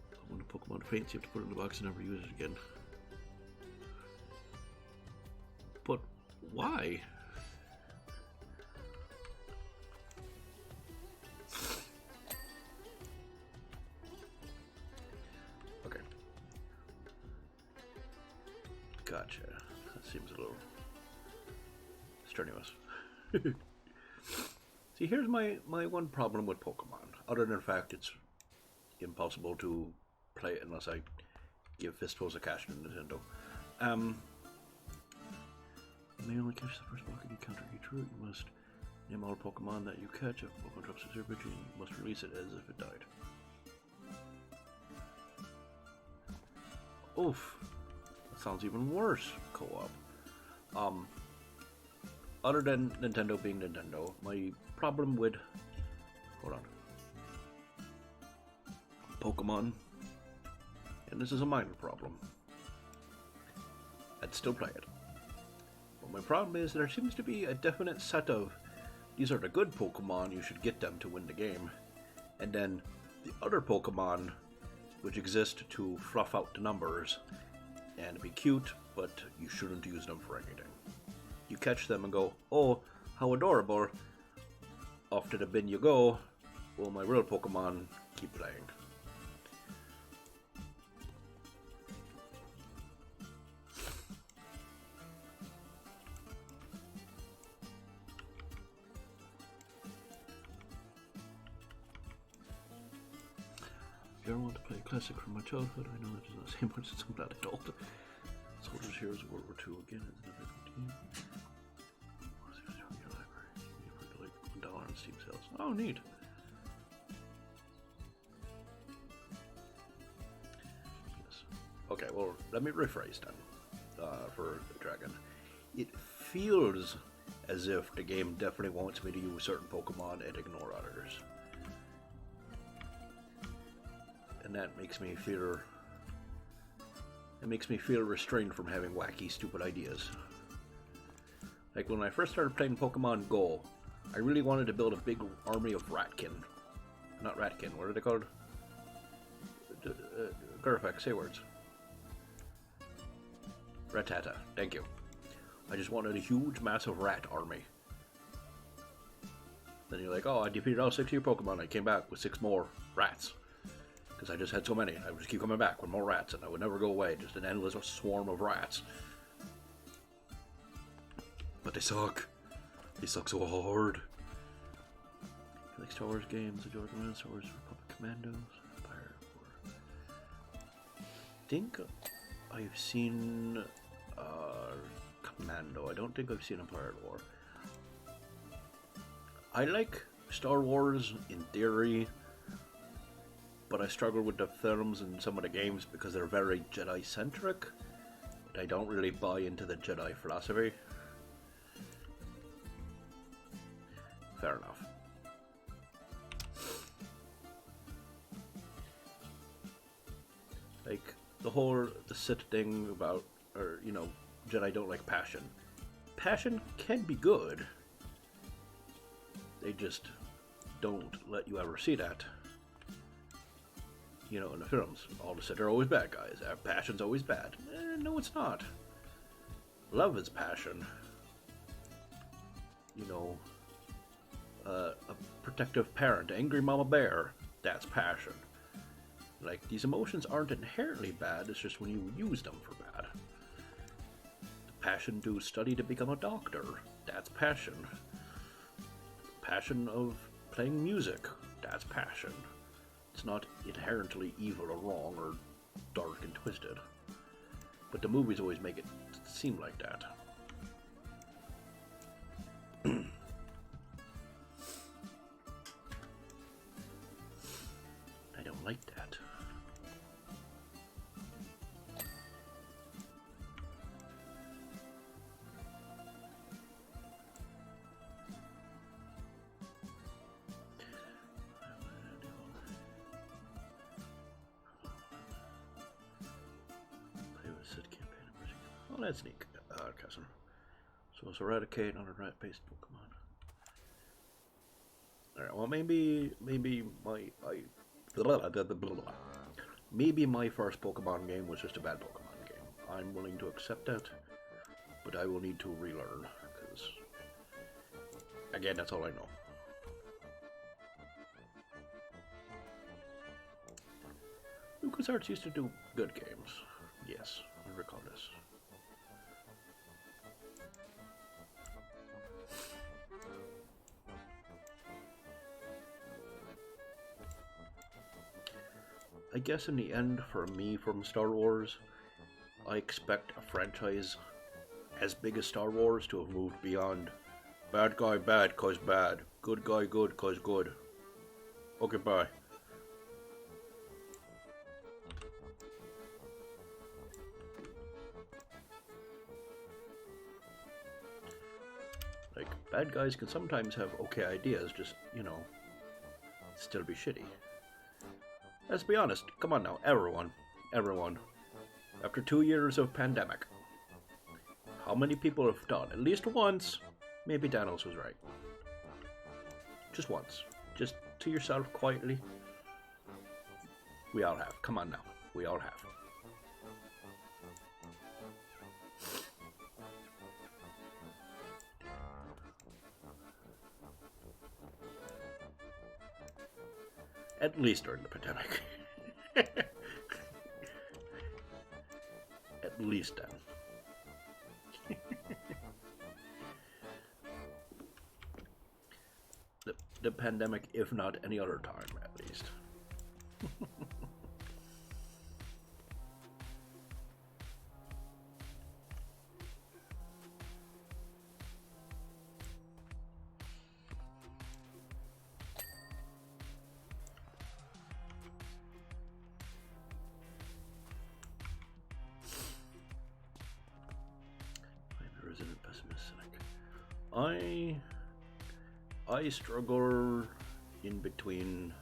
But when a Pokemon faints, you have to put it in the box and never use it again. But why? Okay. Gotcha. That seems a little strenuous. See, here's my one problem with Pokemon. Other than the fact it's impossible to play it unless I give fistfuls of cash to Nintendo. You may only catch the first Pokemon you encounter each route. You must name all Pokemon that you catch. If a Pokemon drops its garbage, you must release it as if it died. Oof. That sounds even worse, co-op. Other than Nintendo being Nintendo, my problem with... Hold on. Pokemon, and this is a minor problem, I'd still play it. But my problem is there seems to be a definite set of, these are the good Pokemon, you should get them to win the game. And then the other Pokemon, which exist to fluff out the numbers and be cute, but you shouldn't use them for anything. You catch them and go, oh, how adorable. Off to the bin you go. Well, my real Pokemon keep playing. If you ever want to play a classic from my childhood, I know that does not say much since I'm not adult. Soldiers Heroes of World War II again is another team. Your library. You put like $1 on Steam sales. Oh, neat. Yes. Okay, well, let me rephrase then for Dragon. It feels as if the game definitely wants me to use certain Pokemon and ignore others. And that makes me fear It makes me feel restrained from having wacky, stupid ideas. Like when I first started playing Pokemon Go, I really wanted to build a big army of Ratkin. Not Ratkin, what are they called? Garfak, say words. Rattata, thank you. I just wanted a huge, massive rat army. Then you're like, oh, I defeated all 6 of your Pokemon. I came back with 6 more rats. Because I just had so many. I would just keep coming back with more rats, and I would never go away. Just an endless swarm of rats. But they suck. They suck so hard. I like Star Wars games, enjoy the Star Wars Republic Commandos, Empire War. I think I've seen Commando. I don't think I've seen Empire War. I like Star Wars in theory, but I struggle with the films and some of the games because they're very Jedi-centric. I don't really buy into the Jedi philosophy. Fair enough. Like, the Sith thing about, or, you know, Jedi don't like passion. Passion can be good. They just don't let you ever see that. You know, in the films, all the Sith are always bad guys. Passion's always bad. No, it's not. Love is passion. You know, a protective parent, angry mama bear, that's passion. Like, these emotions aren't inherently bad, it's just when you use them for bad. The passion to study to become a doctor, that's passion. Passion of playing music, that's passion. It's not inherently evil or wrong or dark and twisted. But the movies always make it seem like that. I don't like that. Well, that's neat, cousin. So it's eradicate on a rat-based Pokemon. Alright, well maybe my first Pokemon game was just a bad Pokemon game. I'm willing to accept that, but I will need to relearn, because, again, that's all I know. LucasArts used to do good games. Yes, I recall this. I guess in the end, for me, from Star Wars, I expect a franchise as big as Star Wars to have moved beyond bad guy bad cause bad, good guy good cause good. Okay, bye. Like, bad guys can sometimes have okay ideas, just, you know, still be shitty. Let's be honest, come on now, everyone. After 2 years of pandemic, how many people have thought, at least once, maybe Danos was right? Just once. Just to yourself, quietly. We all have. Come on now. We all have. At least during the pandemic. At least then. The pandemic, if not any other time, at least. Resident pessimist cynic. I struggle in between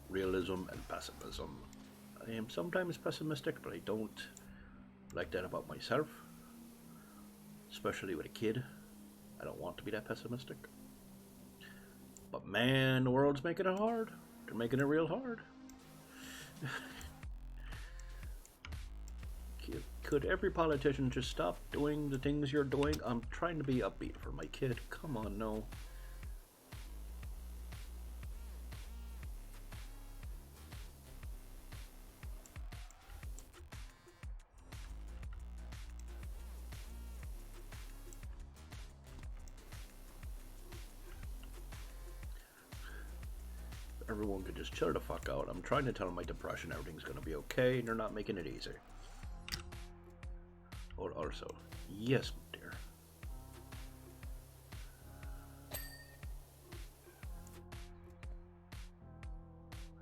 realism and pessimism. I am sometimes pessimistic, but I don't like that about myself, especially with a kid. I don't want to be that pessimistic. But man, the world's making it hard. They're making it real hard. Could every politician just stop doing the things you're doing? I'm trying to be upbeat for my kid. Come on, no. Everyone could just chill the fuck out. I'm trying to tell them my depression, everything's gonna be okay, and they're not making it easy. Oh, also, yes, dear.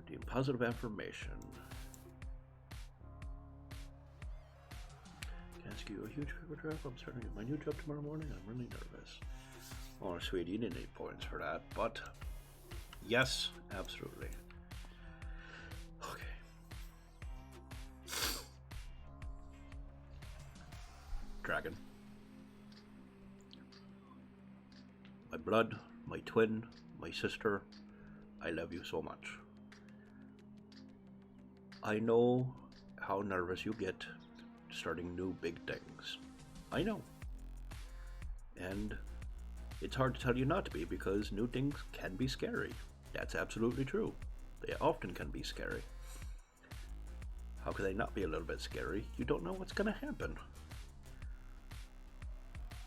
The positive affirmation. Can I ask you a huge favor, Trev? I'm starting at my new job tomorrow morning. I'm really nervous. Oh, sweetie, you didn't need points for that, but yes, absolutely. Okay. Dragon. My blood, my twin, my sister, I love you so much. I know how nervous you get starting new big things. I know. And it's hard to tell you not to be, because new things can be scary. That's absolutely true. They often can be scary. How could they not be a little bit scary? You don't know what's going to happen.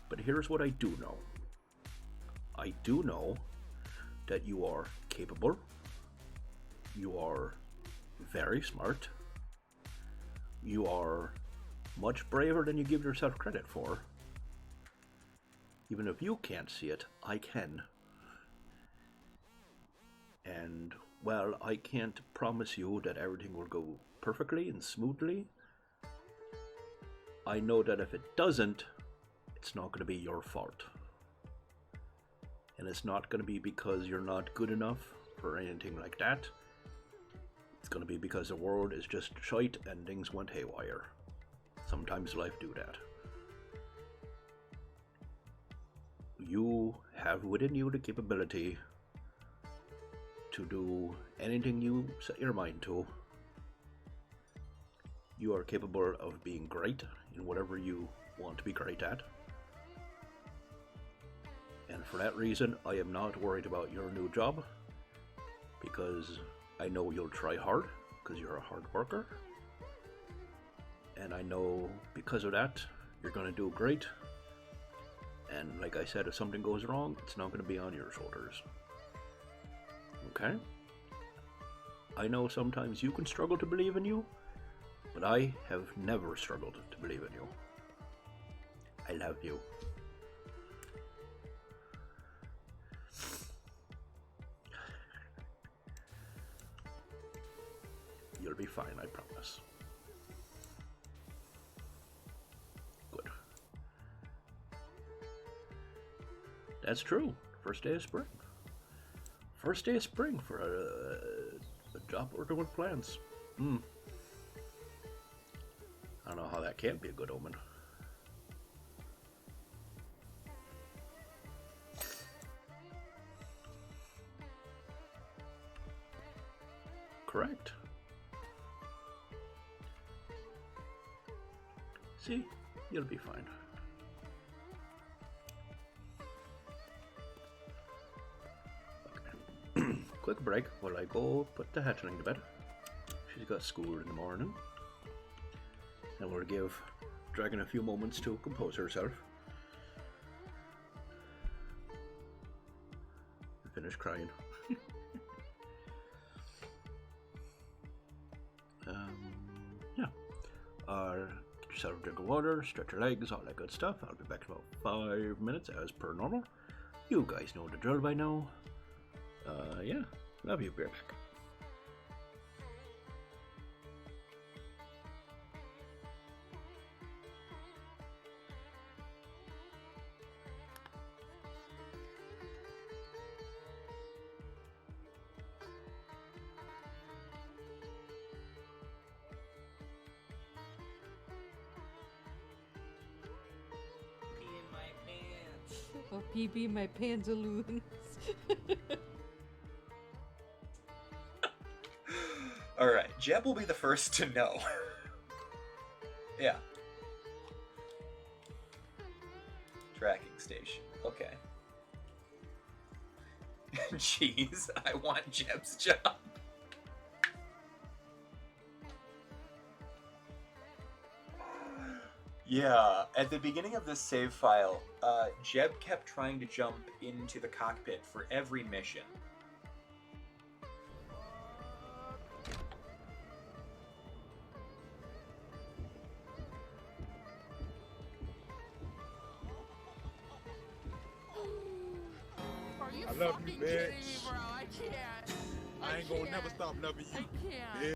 But here's what I do know. I do know that you are capable. You are very smart. You are much braver than you give yourself credit for. Even if you can't see it, I can. And, well, I can't promise you that everything will go perfectly and smoothly. I know that if it doesn't, it's not going to be your fault. And it's not going to be because you're not good enough for anything like that. It's going to be because the world is just shite and things went haywire. Sometimes life do that. You have within you the capability to do anything you set your mind to. You are capable of being great in whatever you want to be great at. And for that reason, I am not worried about your new job, because I know you'll try hard, because you're a hard worker. And I know because of that, you're going to do great. And like I said, if something goes wrong, it's not going to be on your shoulders. Okay? I know sometimes you can struggle to believe in you, but I have never struggled to believe in you. I love you. You'll be fine, I promise. Good. That's true. First day of spring. First day of spring for a job working with plants. I don't know how that can't be a good omen. Correct. See, you'll be fine. Okay. Quick break while I go put the hatchling to bed. She's got school in the morning. And we'll give Dragon a few moments to compose herself. And finish crying. Yeah. Get yourself a drink of water, stretch your legs, all that good stuff. I'll be back in about 5 minutes as per normal. You guys know the drill by now. Yeah. Love you. Be right back. Oh, PB, my pantaloons. Alright, Jeb will be the first to know. Yeah. Tracking station. Okay. Jeez, I want Jeb's job. Yeah, at the beginning of this save file, Jeb kept trying to jump into the cockpit for every mission. Are you I love you, fucking kidding me, bitch. bro? I can't. I ain't gonna never stop loving you. I can't. bitch.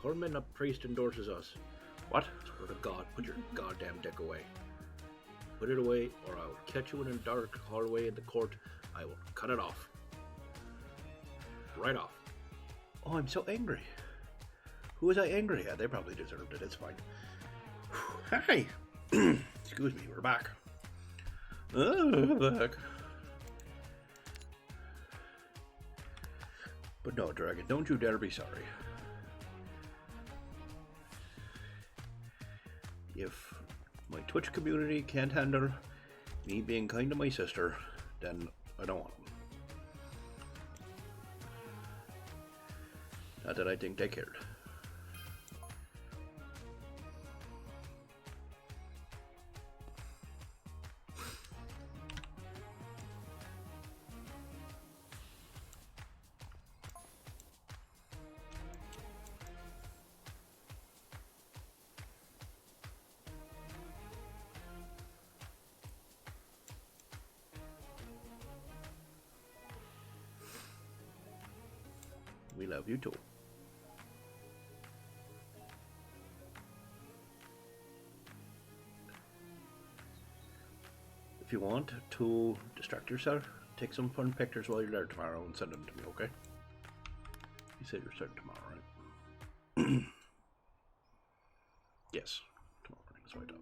Herman, a priest endorses us. What? Swear to God, put your goddamn dick away. Put it away, or I will catch you in a dark hallway in the court. I will cut it off. Right off. Oh, I'm so angry. Who was I angry at? They probably deserved it. It's fine. Hey! Excuse me, we're back. Back. But no, Dragon, don't you dare be sorry. If my Twitch community can't handle me being kind to my sister, then I don't want them. Not that I think they cared. we love you too. If you want to distract yourself, take some fun pictures while you're there tomorrow and send them to me, okay? You said you're starting tomorrow, right? Yes, tomorrow morning is right up.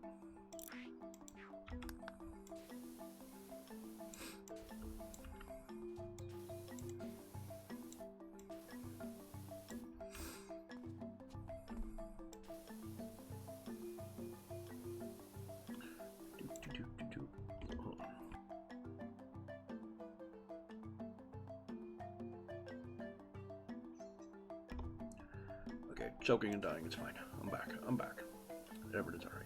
Okay, choking and dying, it's fine. I'm back. I'm back. Whatever it is, alright.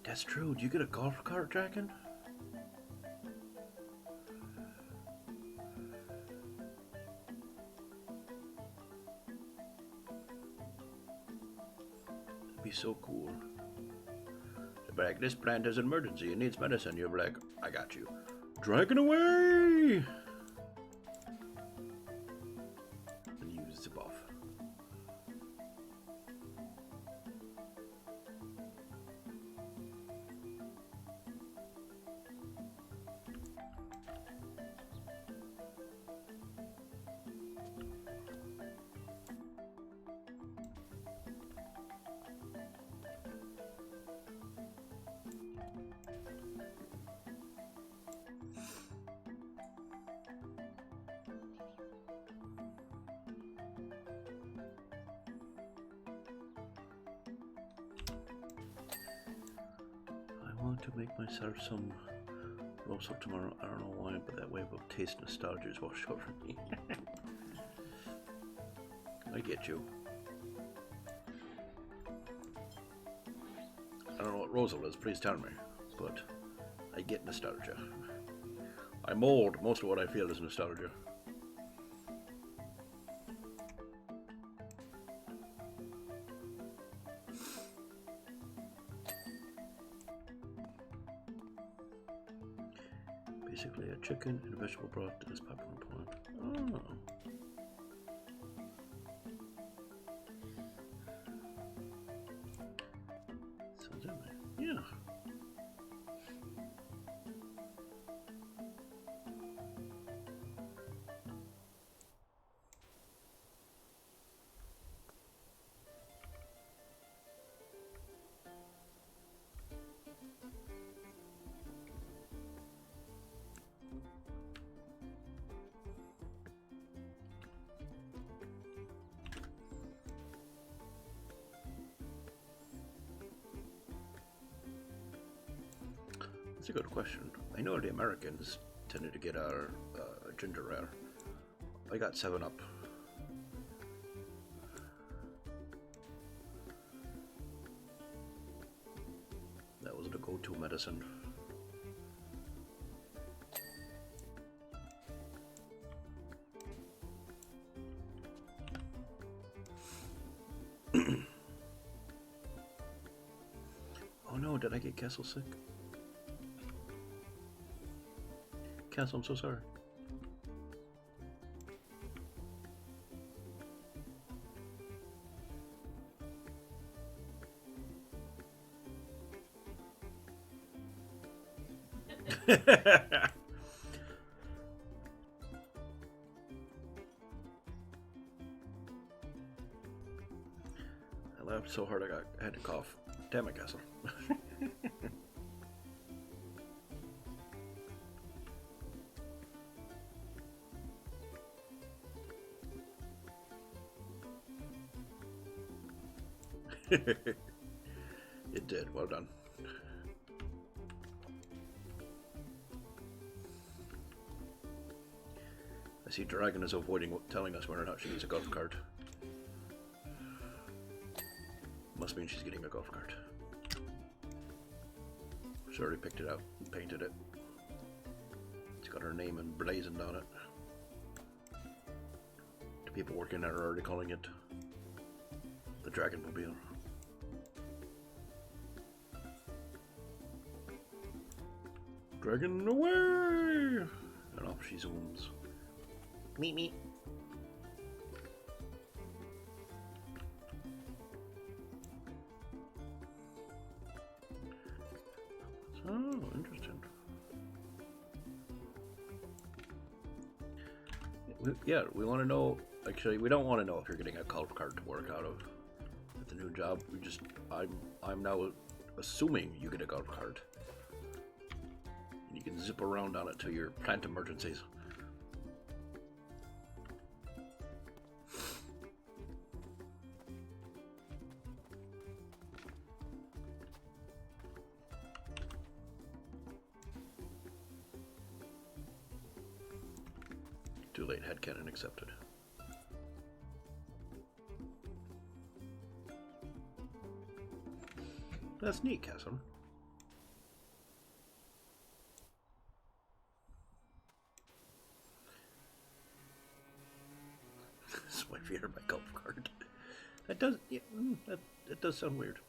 That's true. Do you get a golf cart, Dragon? That'd be so cool. But like, this plant has an emergency. It needs medicine. You're like, I got you. Dragon away! And use the buff. I want to make myself some roast up tomorrow. I don't know why, but that wave of taste nostalgia is washed over me. I get you. I don't know what Rosal is, please tell me, but I get nostalgia. I mold most of what I feel is nostalgia. Basically a chicken and vegetable broth that is popular in Poland. Oh. Sounds yummy. Yeah. That's a good question. I know the Americans tended to get our ginger ale. I got 7-Up. That was the go-to medicine. Oh no, did I get Castle sick? Castle, I'm so sorry. I laughed so hard I had to cough. Damn it, Castle. It did. Well done. I see Dragon is avoiding telling us whether or not she needs a golf cart. Must mean she's getting a golf cart. She already picked it out and painted it. It's got her name emblazoned on it. The people working there are already calling it the Dragonmobile. Dragon away! And off she zooms. Meet me. Oh, interesting. We want to know. Actually, we don't want to know if you're getting a golf cart to work out of with the new job. I'm now assuming you get a golf cart. And you can zip around on it to your plant emergencies. Too late, headcanon accepted. That's neat, Cassim. Swipe here my golf cart. That does, yeah, that does sound weird.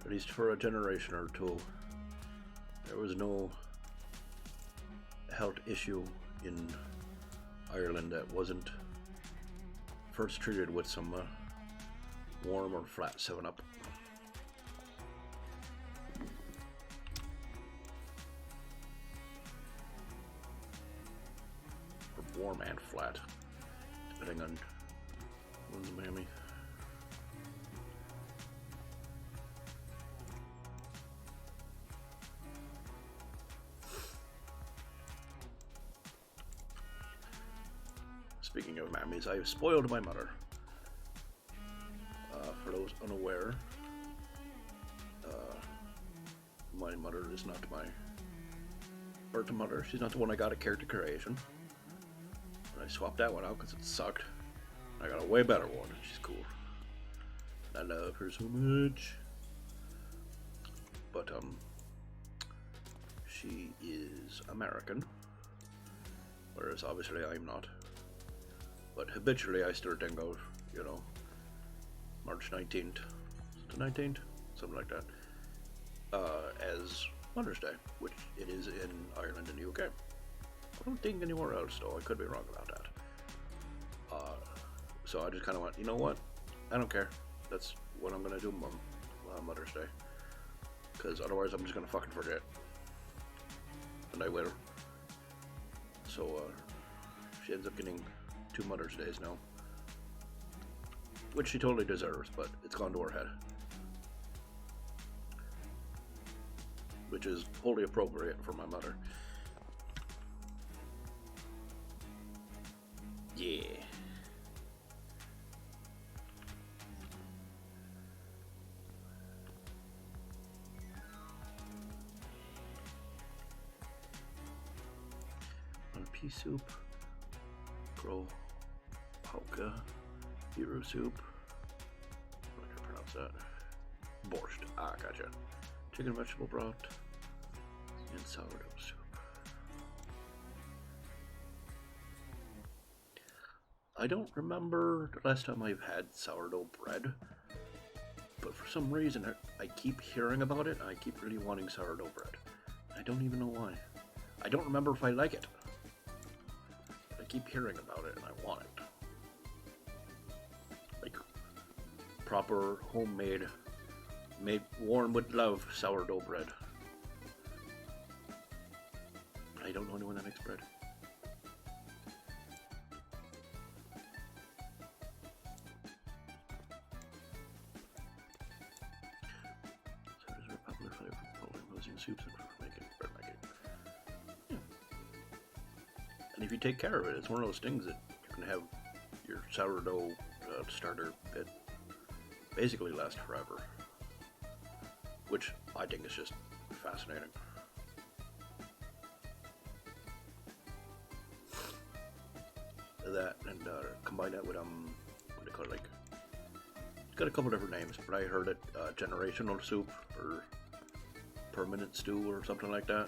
At least for a generation or two, there was no health issue in Ireland that wasn't first treated with some warm or flat 7-Up. Or warm and flat, depending on when's Miami. Speaking of mammies, I have spoiled my mother. For those unaware, my mother is not my birth mother. She's not the one I got at character creation. I swapped that one out because it sucked. I got a way better one. She's cool. I love her so much. But she is American, whereas obviously I'm not. But habitually, I still think of, you know, March 19th, the 19th, something like that, as Mother's Day, which it is in Ireland and the UK. I don't think anywhere else, though. I could be wrong about that. So I just kind of went, you know what? I don't care. That's what I'm going to do on Mother's Day. Because otherwise, I'm just going to fucking forget. And I will. So, she ends up getting 2 Mother's Days now, which she totally deserves, but it's gone to her head, which is wholly appropriate for my mother. Yeah. One pea soup, grow. Polka, hero soup. How can I pronounce that? Borscht. Ah, gotcha. Chicken and vegetable broth and sourdough soup. I don't remember the last time I've had sourdough bread, but for some reason I keep hearing about it and I keep really wanting sourdough bread. I don't even know why. I don't remember if I like it. I keep hearing about it and I want it. Like proper homemade, made warm with love sourdough bread. I don't know anyone that makes bread. Sourdoughs are popular flavor for Polish roasting soups and for making bread making. Yeah. And if you take care of it, it's one of those things that you can have your sourdough starter bit basically last forever, which I think is just fascinating. That and combine that with what do they call it, like, it's got a couple different names, but I heard it generational soup or permanent stew or something like that.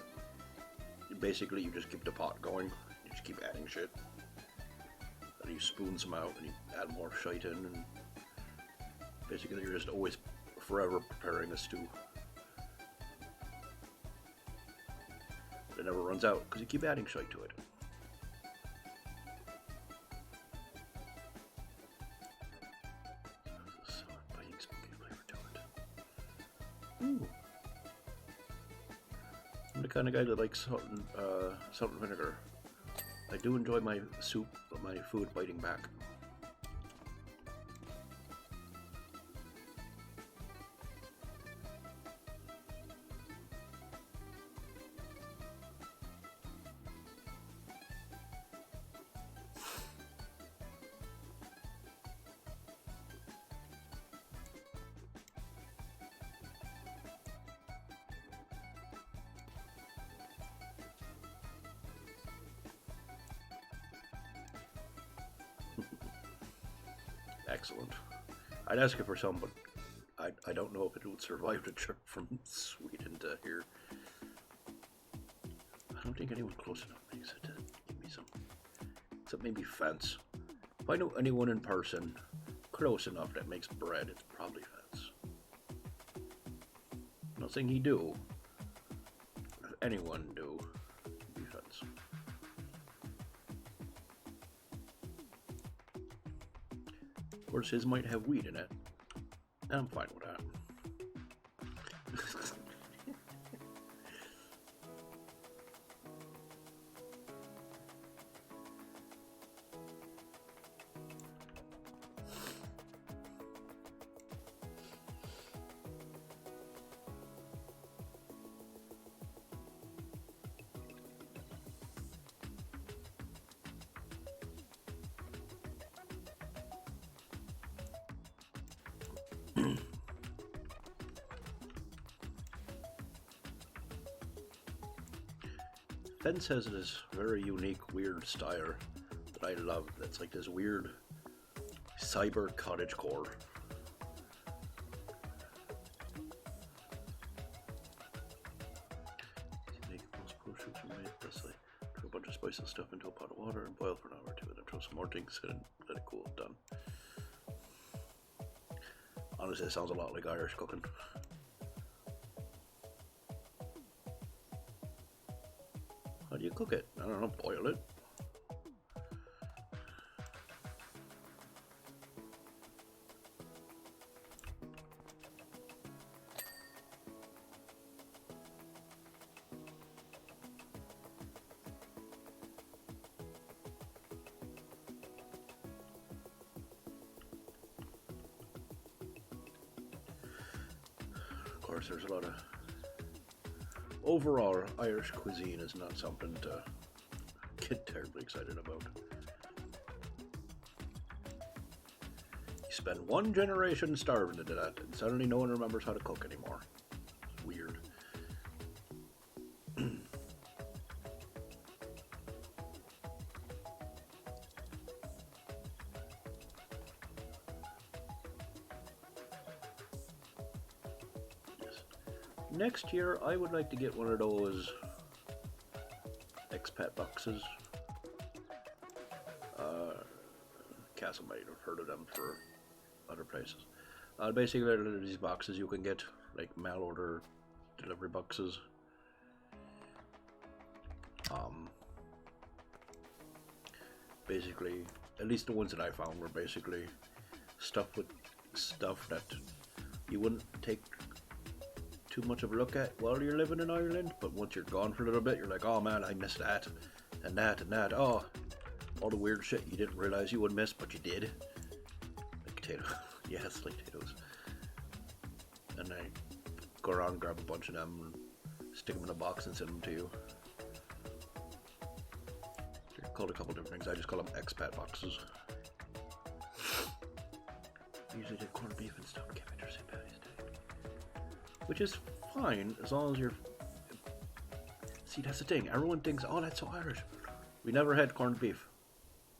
Basically, you just keep the pot going, you just keep adding shit, and you spoon some out and you add more shite in, and basically you're just always forever preparing a stew. It never runs out because you keep adding shite to it. Ooh. I'm the kind of guy that likes salt and vinegar. I do enjoy my soup, but my food biting back. Excellent. I'd ask you for some, but I don't know if it would survive the trip from Sweden to here. I don't think anyone close enough makes it to give me some. Except maybe Fence. If I know anyone in person close enough that makes bread, it's probably Fence. I'm not saying he do. If anyone do, it'd be Fence. Of course, his might have weed in it. And I'm fine with that. Fence has this very unique, weird style that I love. That's like this weird cyber cottagecore. Make most potions are made this way. Throw a bunch of spices stuff into a pot of water and boil for an hour or two, then throw some more things in and let it cool. Done. Honestly, it sounds a lot like Irish cooking. How do you cook it? I don't know, boil it. Of course, there's a lot of overall, Irish cuisine is not something to get terribly excited about. You spend one generation starving to that, and suddenly no one remembers how to cook anymore. It's weird. Next year, I would like to get one of those expat boxes. Castle might have heard of them for other places. Basically, there are these boxes you can get, like mail order delivery boxes. Basically, at least the ones that I found were basically stuffed with stuff that you wouldn't take too much of a look at while you're living in Ireland, but once you're gone for a little bit, you're like, oh man, I missed that, and that, and that. Oh, all the weird shit you didn't realize you would miss, but you did. Like potatoes. Yes, like potatoes. And I go around and grab a bunch of them and stick them in a box and send them to you. They're called a couple different things. I just call them expat boxes. usually did corned beef and stuffed cabbage or St. Patty's Day. Which is fine, as long as you're... See, that's the thing. Everyone thinks, oh, that's so Irish. We never had corned beef.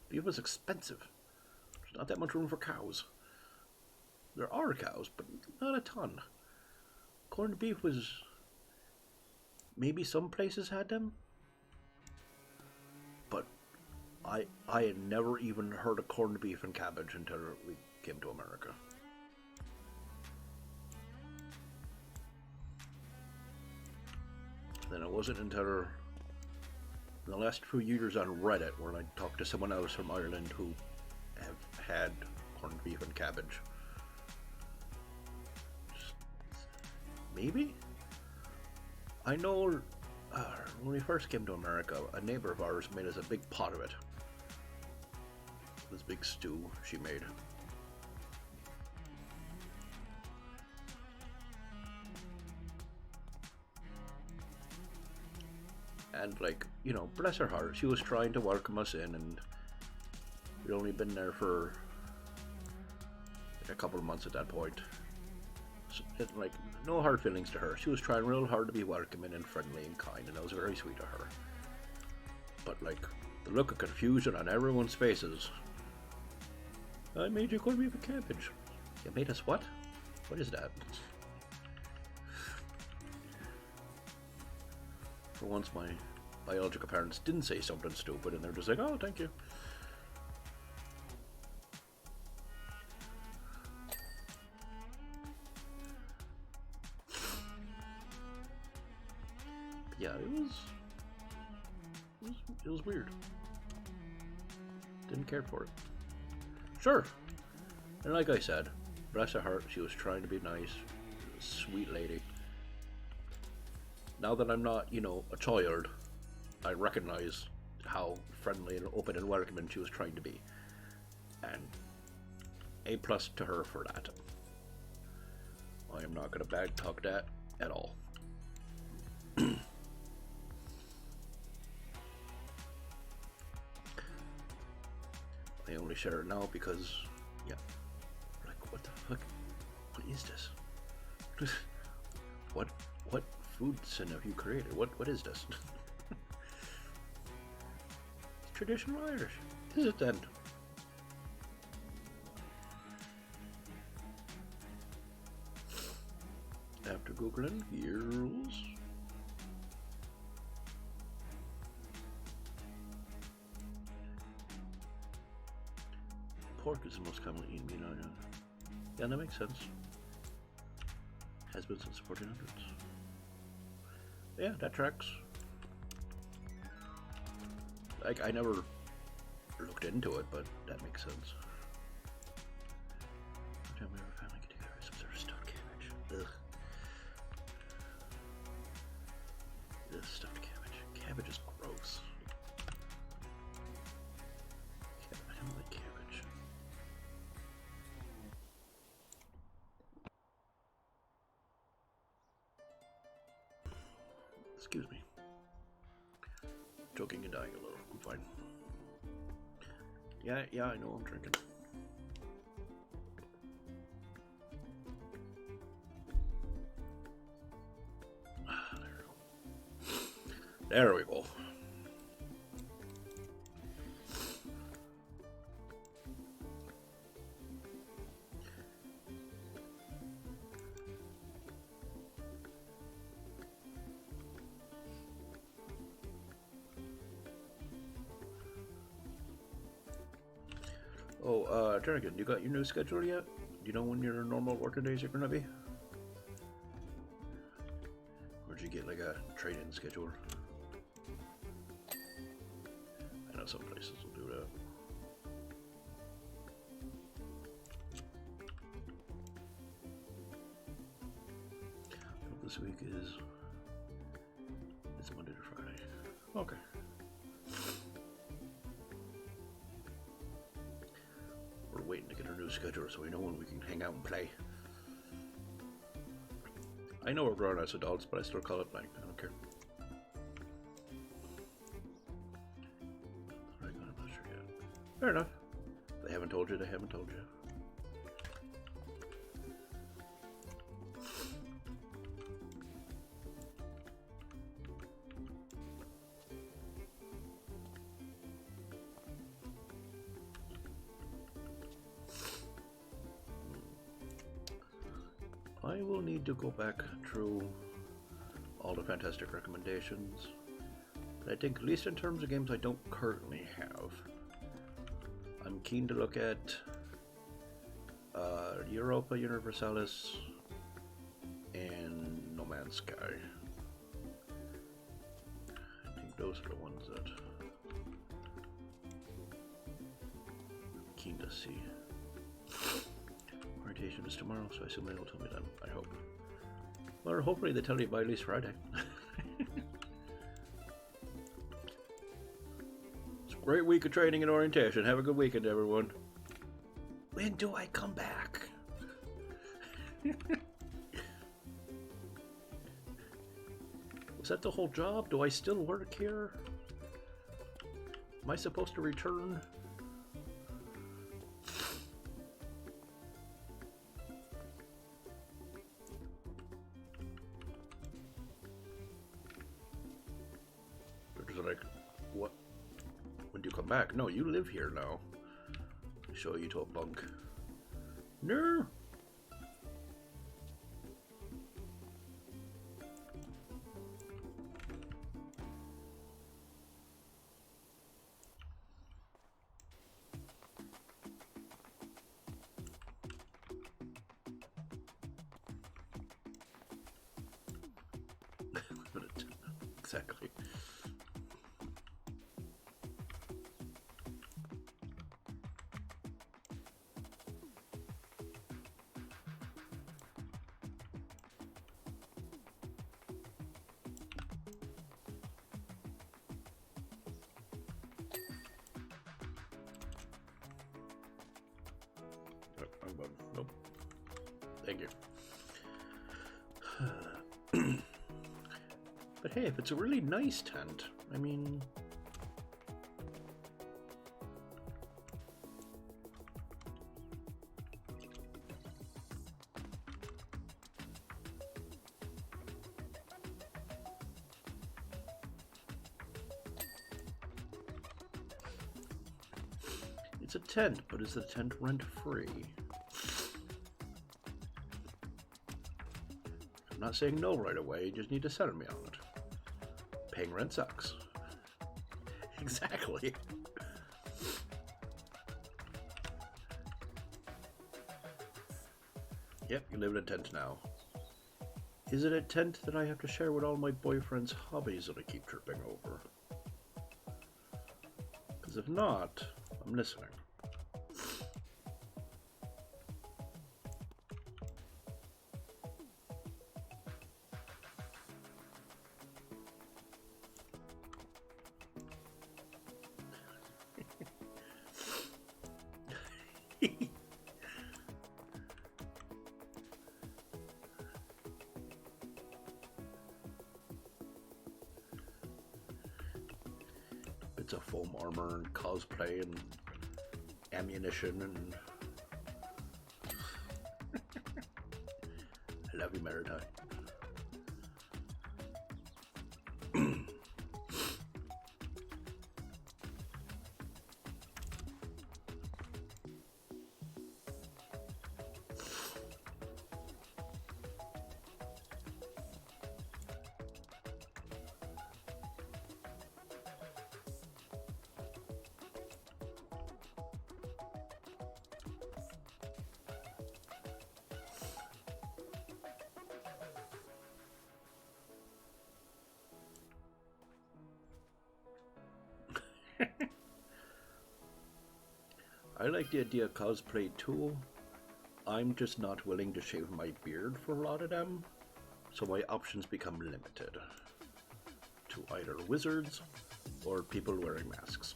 Beef was expensive. There's not that much room for cows. There are cows, but not a ton. Corned beef was... Maybe some places had them? But I had never even heard of corned beef and cabbage until we came to America. Then it wasn't until the last few years on Reddit when I talked to someone else from Ireland who have had corned beef and cabbage. Maybe? I know when we first came to America, a neighbor of ours made us a big pot of it. This big stew she made. And, like, you know, bless her heart, she was trying to welcome us in, and we'd only been there for like, a couple of months at that point. So, like, no hard feelings to her. She was trying real hard to be welcoming and friendly and kind, and that was very sweet of her. But, like, the look of confusion on everyone's faces. I made you corned beef and cabbage. You made us what? What is that? For once, my biological parents didn't say something stupid, and they're just like, oh, thank you. Yeah, it was weird. Didn't care for it. Sure. And like I said, bless her heart, she was trying to be nice. Sweet lady. Now that I'm not, you know, a child, I recognize how friendly and open and welcoming she was trying to be. And A+ to her for that. I am not going to bad talk that at all. I only share it now because, yeah, like, what the fuck? What is this? What food sin have you created? What is this? It's traditional Irish. Is it then? After Googling, here's... Pork is the most commonly eaten meat on Ireland. Yeah, that makes sense. Has been since the 1400s. Yeah, that tracks. Like, I never looked into it, but that makes sense. Every time we ever finally get together, some sort of stuffed cabbage. Ugh. Ugh, stuffed cabbage. Cabbage is gross. I don't like cabbage. Excuse me. Choking and dying a little. I'm fine. Yeah, I know I'm drinking. There we go. Oh, Jernigan, you got your new schedule yet? Do you know when your normal working days are gonna be? Or did you get like a trade-in schedule? I know some places will do that. This week is... It's Monday to Friday. Okay. We're waiting to get our new schedule so we know when we can hang out and play. I know we're grown as adults, but I still call it playing. I don't care. I'm not sure yet. Fair enough. They haven't told you, they haven't told you. need to go back through all the fantastic recommendations. But I think, at least in terms of games I don't currently have, I'm keen to look at Europa Universalis and No Man's Sky. I think those are the ones that I'm keen to see. Orientation is tomorrow, so I assume they will tell me then, I hope. Or hopefully they tell you by at least Friday. It's a great week of training and orientation. Have a good weekend, everyone. When do I come back? Was that the whole job? Do I still work here? Am I supposed to return? They're like, what? When do you come back? No, you live here now. Show you to a bunk. No. Exactly. Nope. Thank you. But hey, if it's a really nice tent, I mean... It's a tent, but is the tent rent-free? I'm not saying no right away, you just need to settle me on it. Paying rent sucks. Exactly. Yep, you live in a tent now. Is it a tent that I have to share with all my boyfriend's hobbies that I keep tripping over? Because if not, I'm listening. Bits of foam armor and cosplay and ammunition and I love you, Maritime. I like the idea of cosplay too. I'm just not willing to shave my beard for a lot of them, so my options become limited to either wizards or people wearing masks.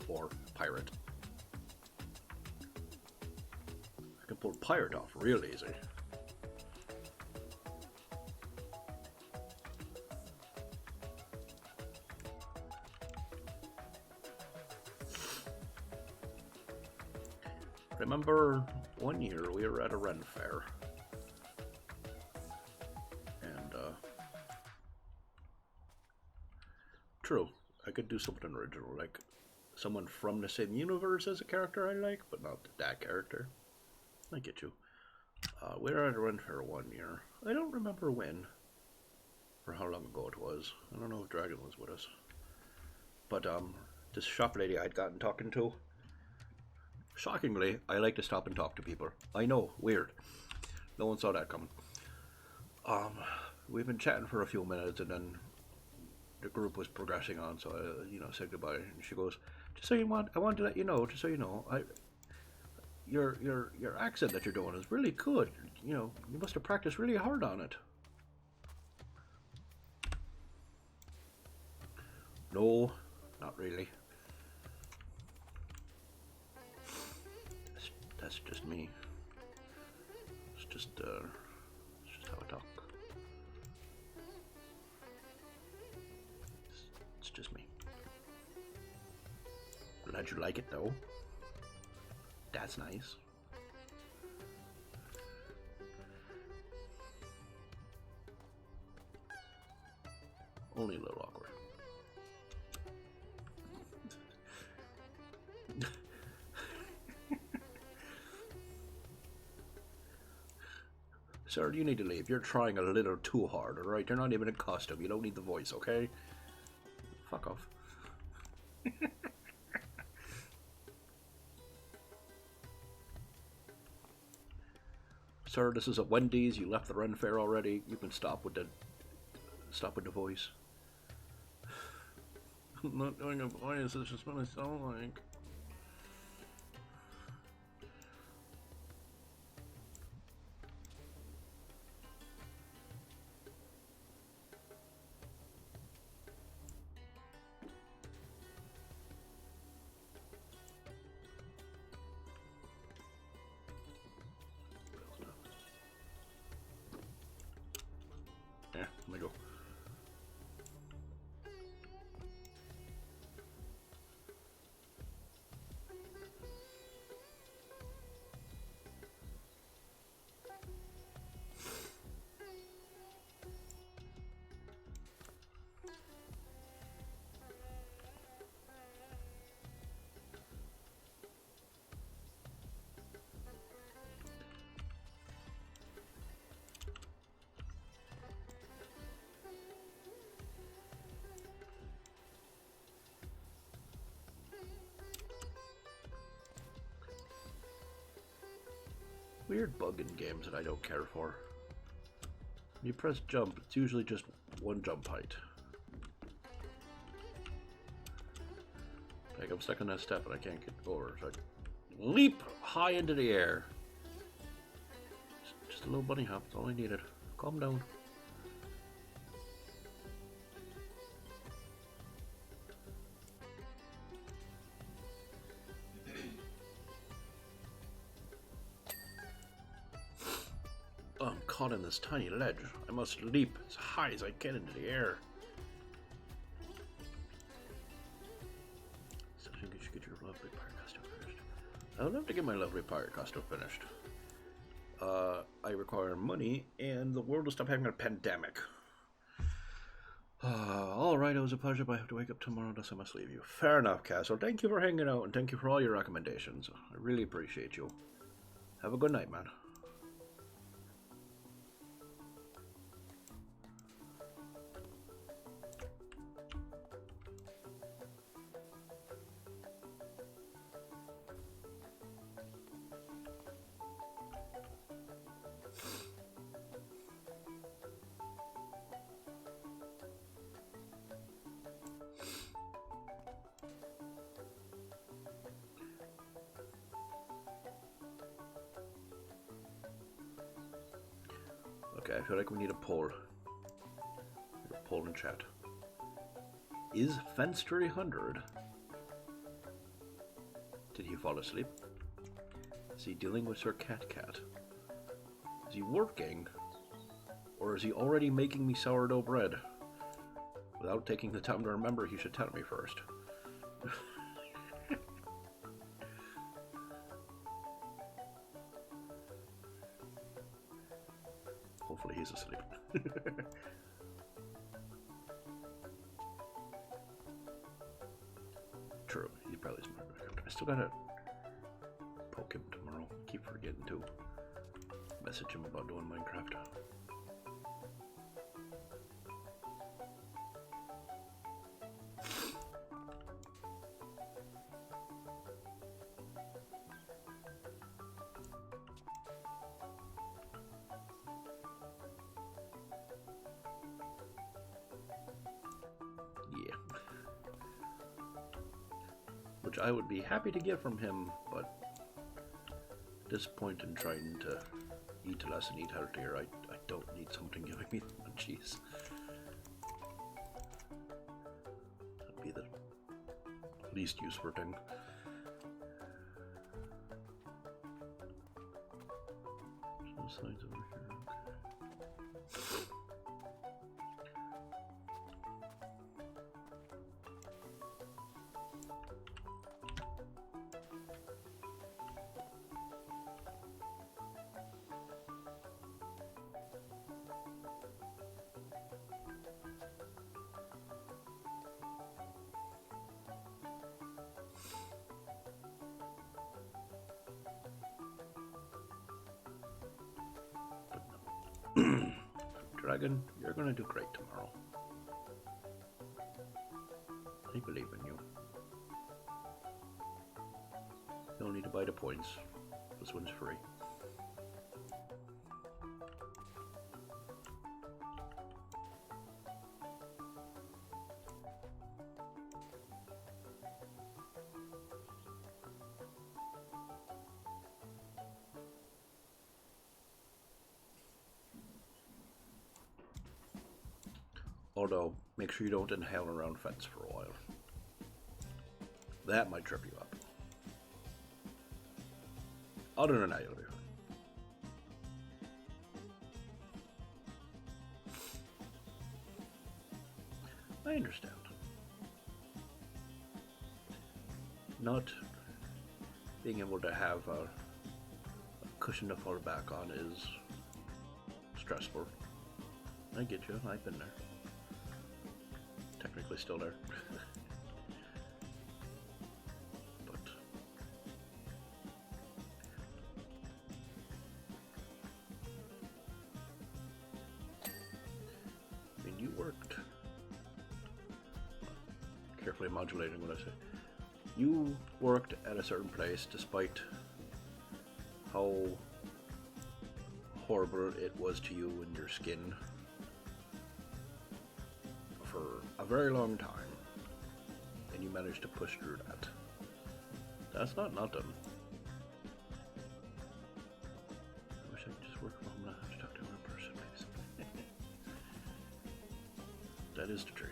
Or pirate. I can pull pirate off real easy. Remember one year we were at a Ren fair and true. I could do something original, like someone from the same universe as a character I like, but not that character. I get you. We were at a run for 1 year. I don't remember when, or how long ago it was. I don't know if Dragon was with us. But this shop lady I'd gotten talking to, shockingly, I like to stop and talk to people. I know, weird. No one saw that coming. We've been chatting for a few minutes, and then the group was progressing on, so I, said goodbye. And she goes, "Just so I wanted to let you know, just so you know, your accent that you're doing is really good. You must have practiced really hard on it." No, not really. That's just me. It's just how I talk. It's just me. Glad you like it though. That's nice. Only a little awkward. Sir, you need to leave. You're trying a little too hard, alright? You're not even in costume. You don't need the voice, okay? Fuck off. Sir, this is a Wendy's. You left the Ren Fair already. You can stop with the voice. I'm not doing a voice. It's just what I sound like. Yeah, let me go. Weird bug in games that I don't care for. When you press jump, it's usually just one jump height. Like I'm stuck on that step and I can't get over. So I leap high into the air. Just a little bunny hop, that's all I needed. Calm down. I'm caught in this tiny ledge. I must leap as high as I can into the air. So you should get your lovely pirate costume finished. I would love to get my lovely pirate costume finished. I require money, and the world will stop having a pandemic. Alright, it was a pleasure, but I have to wake up tomorrow, thus I must leave you. Fair enough, Castle. Thank you for hanging out, and thank you for all your recommendations. I really appreciate you. Have a good night, man. Okay, I feel like we need a poll. A poll in chat. Is Fence 300? Did he fall asleep? Is he dealing with Sir Cat? Is he working? Or is he already making me sourdough bread? Without taking the time to remember, he should tell me first. Hopefully he's asleep. still gotta poke him tomorrow. Keep forgetting to message him about doing Minecraft. Yeah. Which I would be happy to get from him, but at this point in trying to eat less and eat healthier, I don't need something giving me the munchies. That'd be the least useful thing. Some signs over here. Dragon, you're gonna do great tomorrow. I believe in you. You don't need to buy the points. This one's free. Although, make sure you don't inhale around fence for a while. That might trip you up. Other than that, you'll be fine. I understand. Not being able to have a cushion to fall back on is stressful. I get you, I've been there. Technically still there. But I mean, you worked. Carefully modulating what I say. You worked at a certain place despite how horrible it was to you and your skin for a very long time, and you managed to push through that. That's not nothing. I wish I could just work from home and not have to talk to one person, please. That is the dream.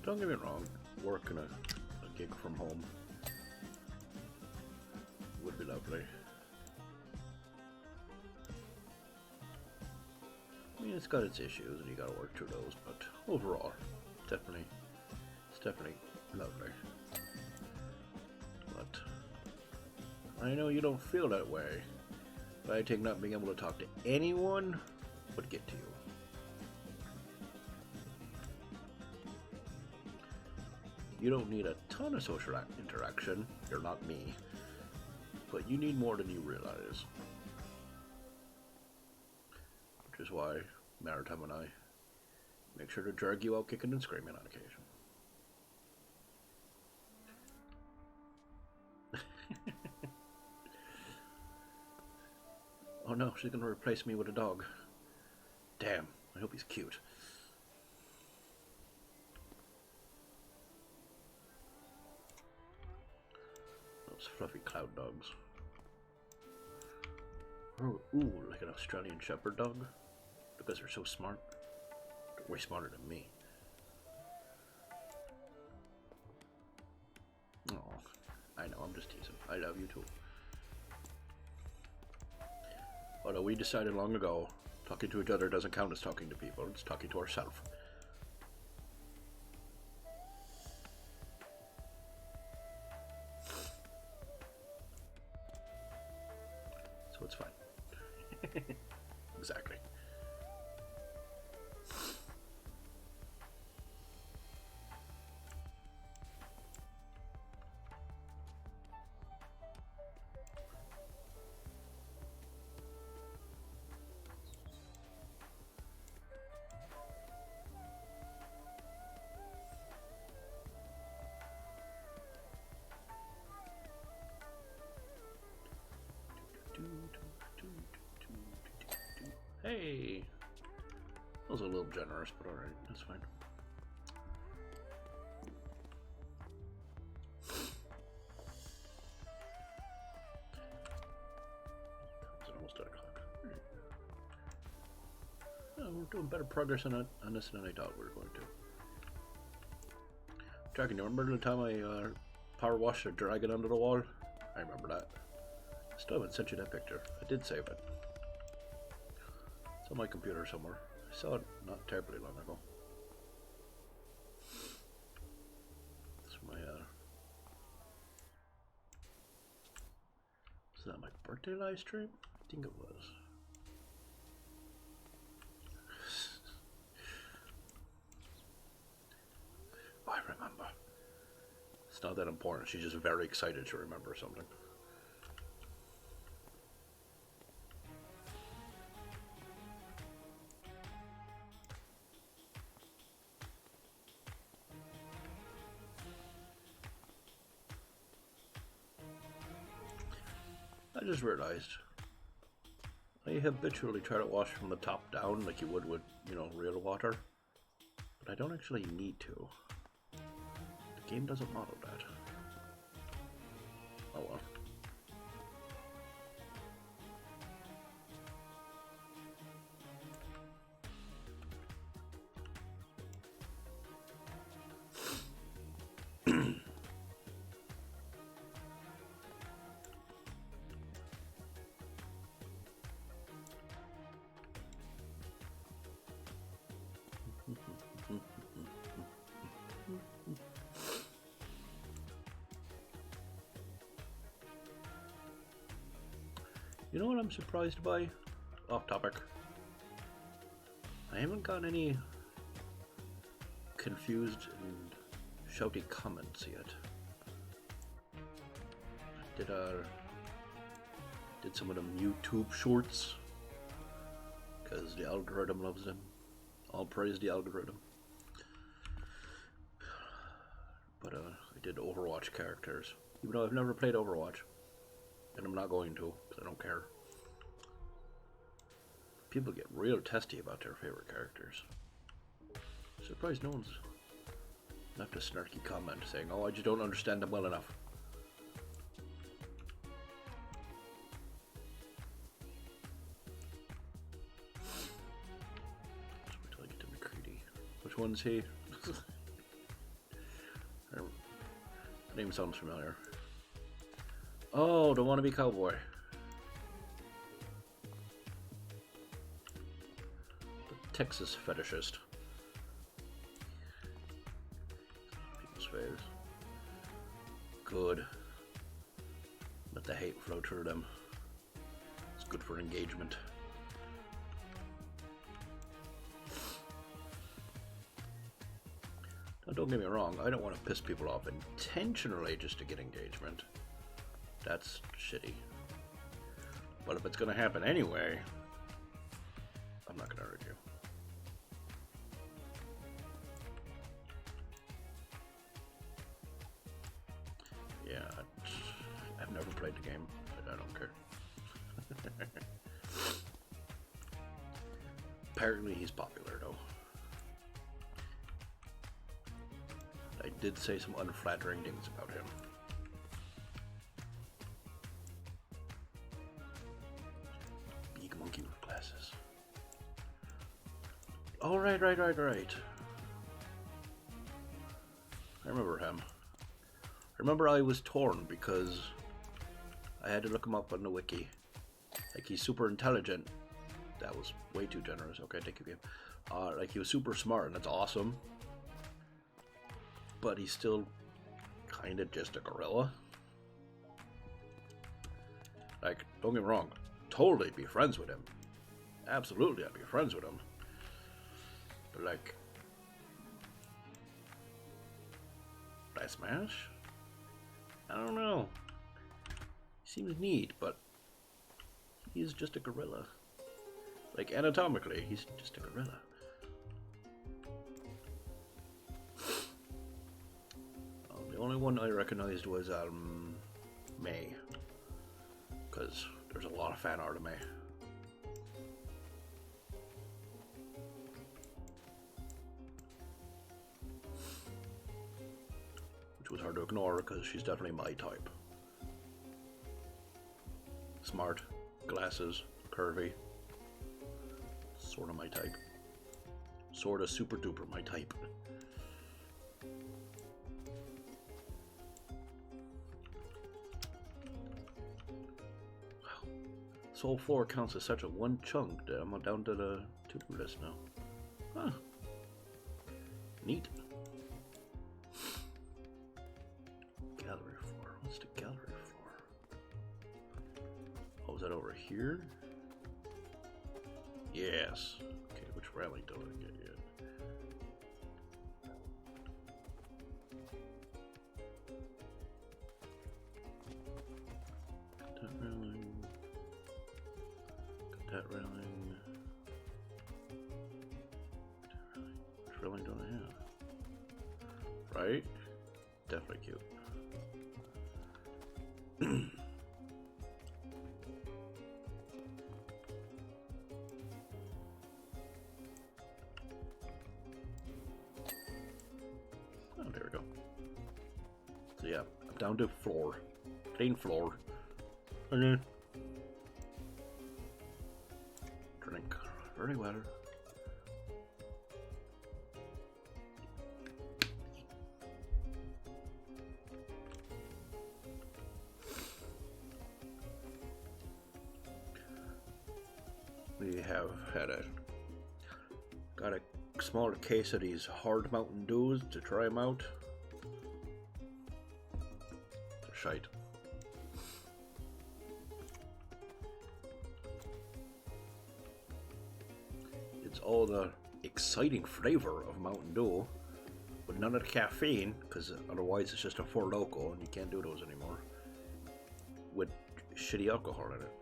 Don't get me wrong, working a gig from home would be lovely. I mean, it's got its issues and you gotta work through those, but overall, it's definitely lovely. But I know you don't feel that way, but I think not being able to talk to anyone would get to you. You don't need a ton of social interaction, you're not me, but you need more than you realize. Which is why Maritime and I make sure to drag you out kicking and screaming on occasion. Oh no, she's gonna replace me with a dog. Damn, I hope he's cute. Those fluffy cloud dogs. Oh, ooh, like an Australian Shepherd dog? Because they're so smart. They're way smarter than me. I love you too. Although we decided long ago, talking to each other doesn't count as talking to people, it's talking to ourselves. So it's fine. Exactly. Hey! That was a little generous, but alright, that's fine. It's almost 8 o'clock. Oh, we're doing better progress on this than I thought we were going to. Dragon, you remember the time I power washed a dragon under the wall? I remember that. Still haven't sent you that picture. I did save it. It's on my computer somewhere. I saw it not terribly long ago. It's my, is that my birthday live stream? I think it was. Oh, I remember. It's not that important. She's just very excited to remember something. I just realized I habitually try to wash from the top down like you would with, you know, real water, but I don't actually need to. The game doesn't model that. Oh well. You know what I'm surprised by? Off topic. I haven't got any confused and shouty comments yet. Did some of them YouTube shorts because the algorithm loves them. All praise the algorithm. But I did Overwatch characters, even though I've never played Overwatch. And I'm not going to, because I don't care. People get real testy about their favorite characters. Surprised no one's left a snarky comment saying, oh, I just don't understand them well enough. Let's wait till I get to McCready. Which one's he? The name sounds familiar. Oh, the wannabe cowboy. The Texas fetishist. People's faves. Good. Let the hate flow through them. It's good for engagement. Now, don't get me wrong, I don't want to piss people off intentionally just to get engagement. That's shitty. But if it's gonna happen anyway, I'm not gonna argue. Yeah, I've never played the game, but I don't care. Apparently he's popular though. I did say some unflattering things about him. Monkey with glasses. Oh, right. I remember him. I remember I was torn because I had to look him up on the wiki. Like, he's super intelligent. That was way too generous. Okay, thank you. Like, he was super smart, and that's awesome. But he's still kind of just a gorilla. Like, don't get me wrong. Totally be friends with him. Absolutely, I'd be friends with him. But, like... Would I smash? I don't know. He seems neat, but... He's just a gorilla. Like, anatomically, he's just a gorilla. The only one I recognized was, May. Because there's a lot of fan art of May. Which was hard to ignore, because she's definitely my type. Smart, glasses, curvy. Sort of my type. Sort of super duper my type. Wow. Soul 4 counts as such a one chunk that I'm down to the to-do list now. Huh. Neat. Gallery floor. What's the gallery floor? Oh, is that over here? Yes. Okay, which rally don't I get yet? Got that railing. Got that railing. Which railing don't I have? Right? Definitely cute. So yeah, I'm down to floor. Clean floor. Okay. Drink very water. We have had got a smaller case of these hard Mountain Dews to try them out. They're shite. It's all the exciting flavor of Mountain Dew, but none of the caffeine, because otherwise it's just a Four Loko and you can't do those anymore, with shitty alcohol in it.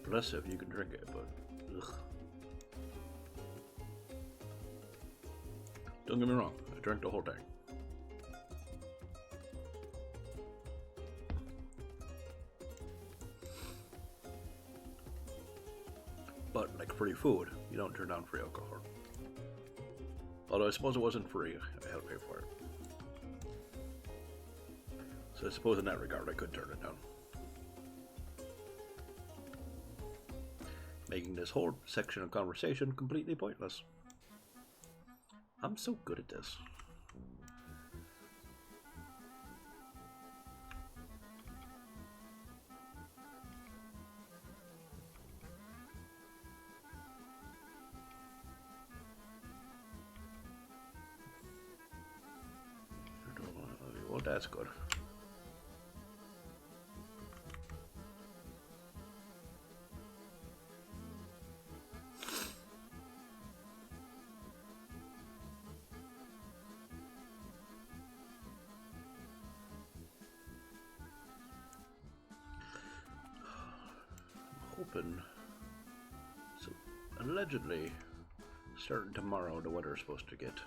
Bless if you can drink it, but ugh. Don't get me wrong, I drank the whole thing. But like free food, you don't turn down free alcohol. Although I suppose it wasn't free, I had to pay for it. So I suppose in that regard I could turn it down. Making this whole section of conversation completely pointless. I'm so good at this. Well, that's good. Hoping. So, allegedly, starting tomorrow, the weather is supposed to get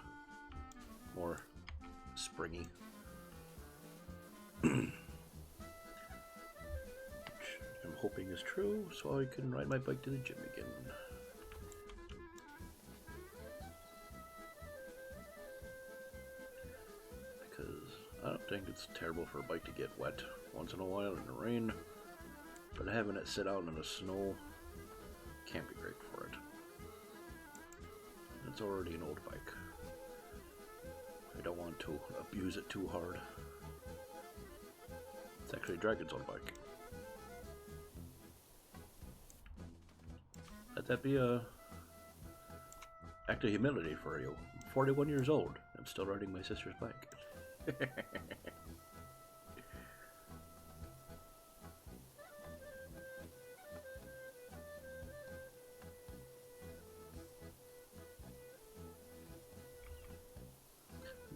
more springy. Which I'm hoping is true, so I can ride my bike to the gym again. think it's terrible for a bike to get wet once in a while in the rain, but having it sit out in the snow can't be great for it. It's already an old bike. I don't want to abuse it too hard. It's actually Dragon's old bike. Let that be a act of humility for you. I'm 41 years old. I'm still riding my sister's bike.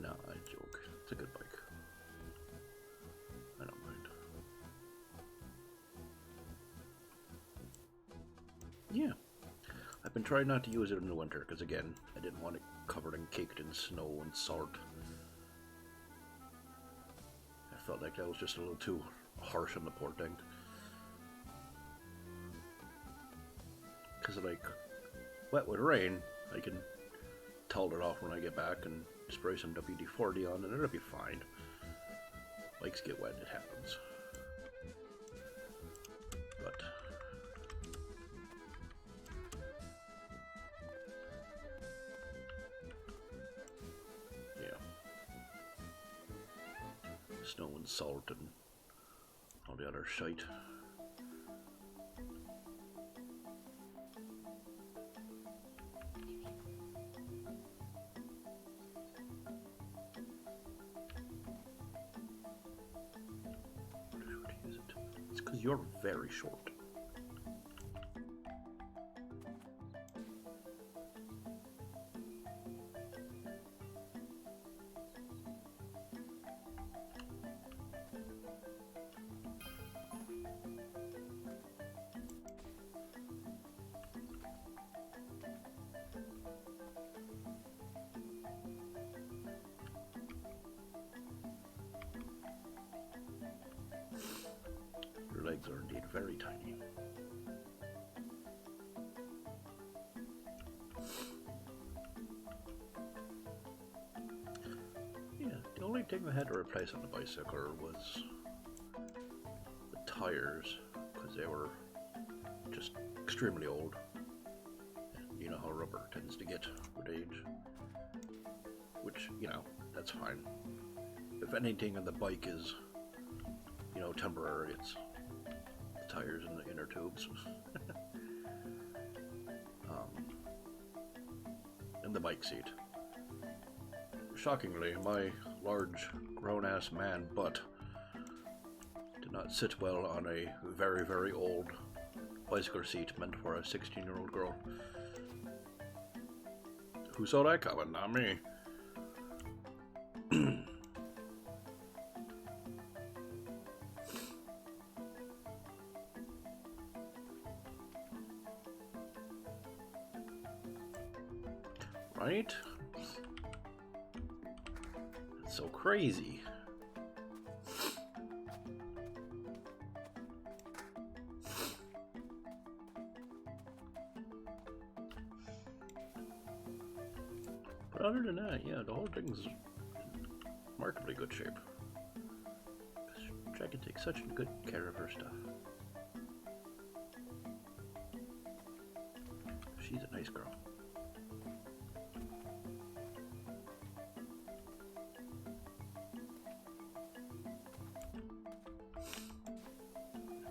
No, I joke. It's a good bike. I don't mind. Yeah. I've been trying not to use it in the winter, because again, I didn't want it covered and caked in snow and salt. I felt like that was just a little too harsh on the poor thing. Because like, wet with rain, I can towel it off when I get back and spray some WD-40 on and it'll be fine. Bikes get wet, it happens. But yeah, snow and salt and all the other shite. You're very short. Your legs are indeed very tiny. Yeah, the only thing I had to replace on the bicycle was the tires, because they were just extremely old. You know how rubber tends to get with age. Which, you know, that's fine. If anything on the bike is, you know, temporary, it's the tires and the inner tubes. And the bike seat. Shockingly, my large grown-ass man butt did not sit well on a very, very old bicycle seat meant for a 16-year-old girl. Who saw that coming? Not me. Right? That's so crazy. But other than that, yeah, the whole thing's in remarkably good shape. Dragon takes such good care of her stuff. She's a nice girl.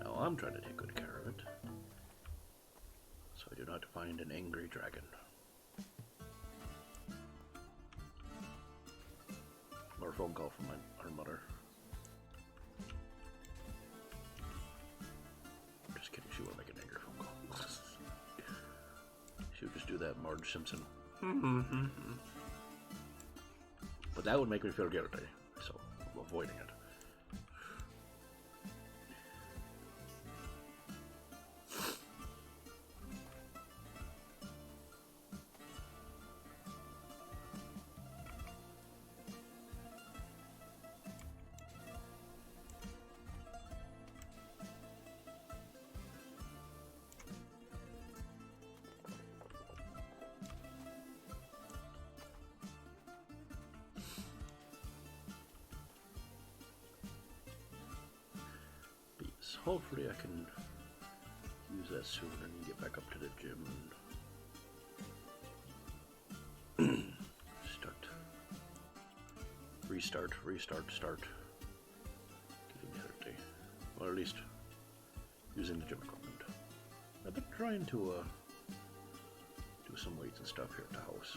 Now I'm trying to take good care of it, so I do not find an angry dragon. Or a phone call from her mother. Just kidding, she won't make an angry phone call. She would just do that Marge Simpson. But that would make me feel guilty, so I'm avoiding it. So hopefully I can use that soon and get back up to the gym and restart getting healthy. Or at least using the gym equipment. I've been trying to do some weights and stuff here at the house.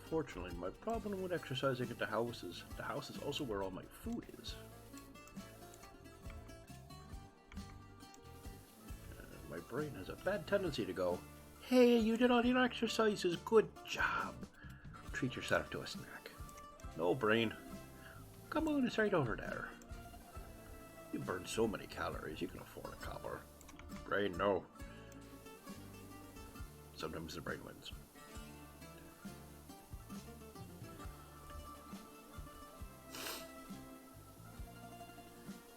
Fortunately, my problem with exercising at the house is also where all my food is. My brain has a bad tendency to go, "Hey, you did all your exercises, good job. Treat yourself to a snack." No, brain. Come on, it's right over there. You burn so many calories, you can afford a copper. Brain, no. Sometimes the brain wins.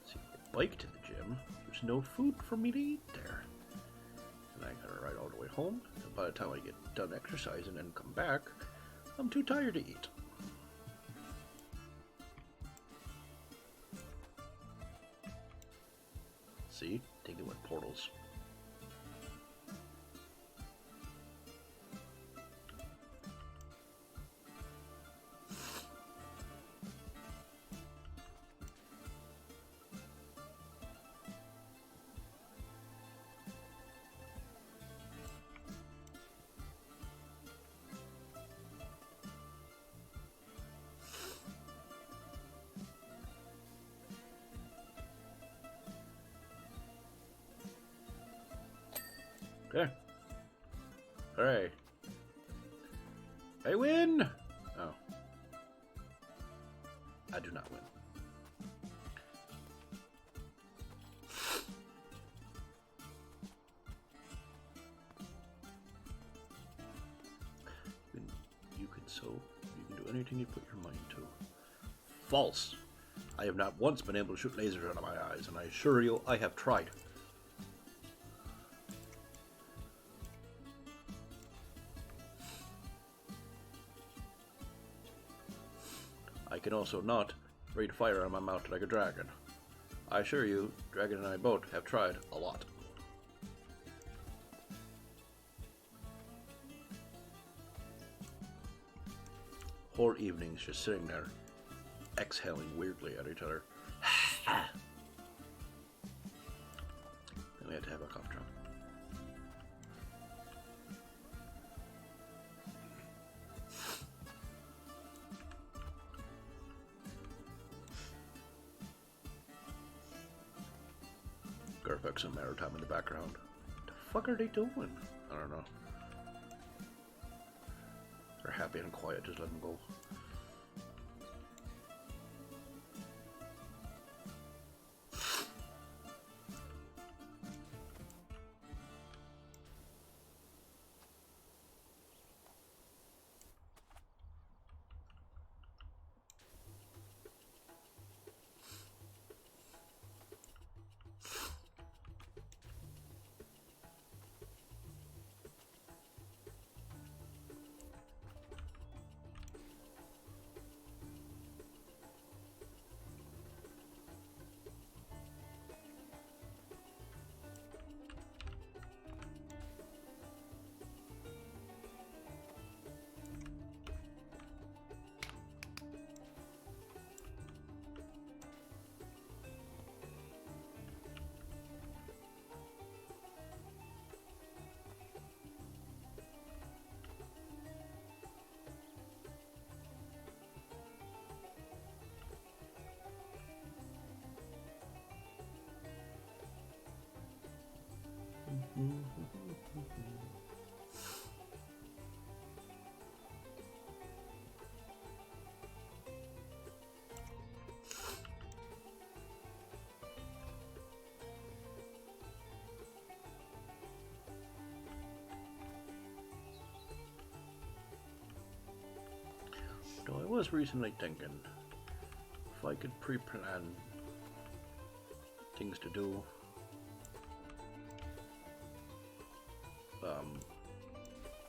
See, I bike to the gym. There's no food for me to eat there. And I gotta ride all the way home. And by the time I get done exercising and come back, I'm too tired to eat. See? Thinking with portals. Okay. Hooray. I win! Oh. I do not win. You can sew. You can do anything you put your mind to. False. I have not once been able to shoot lasers out of my eyes, and I assure you I have tried. I can also not breathe fire out of my mouth like a dragon. I assure you, Dragon and I both have tried a lot. Whole evenings just sitting there, exhaling weirdly at each other. And we had to have a cough drop. Garfex and Maritime in the background. What the fuck are they doing? I don't know. They're happy and quiet, just let them go. So I was recently thinking if I could pre-plan things to do,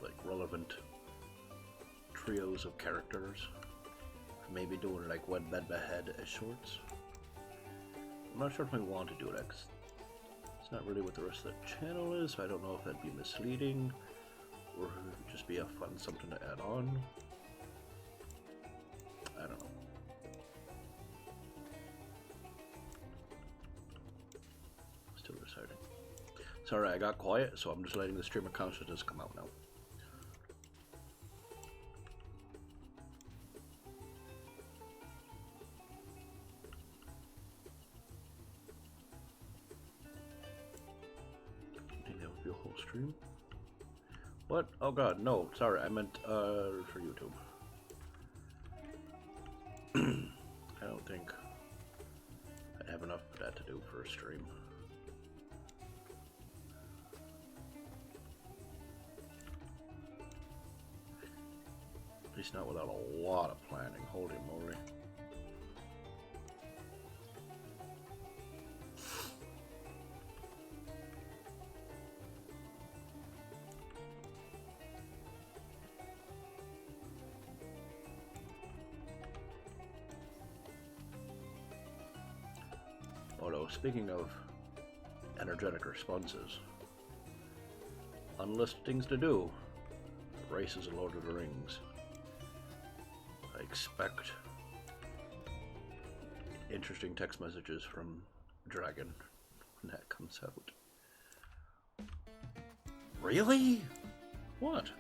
like relevant trios of characters maybe doing like one bed ahead as shorts. I'm not sure if I want to do that 'cause it's not really what the rest of the channel is, so I don't know if that'd be misleading or if it would just be a fun something to add on. I don't know. Still deciding. Sorry, I got quiet, so I'm just letting the stream of consciousness come out now. Stream? What? Oh god, no, sorry, I meant for YouTube. I don't think I have enough of that to do for a stream. At least not without a lot of planning, holy moly. Although, speaking of energetic responses, unlisted things to do, races of Lord of the Rings. I expect interesting text messages from Dragon when that comes out. Really? What?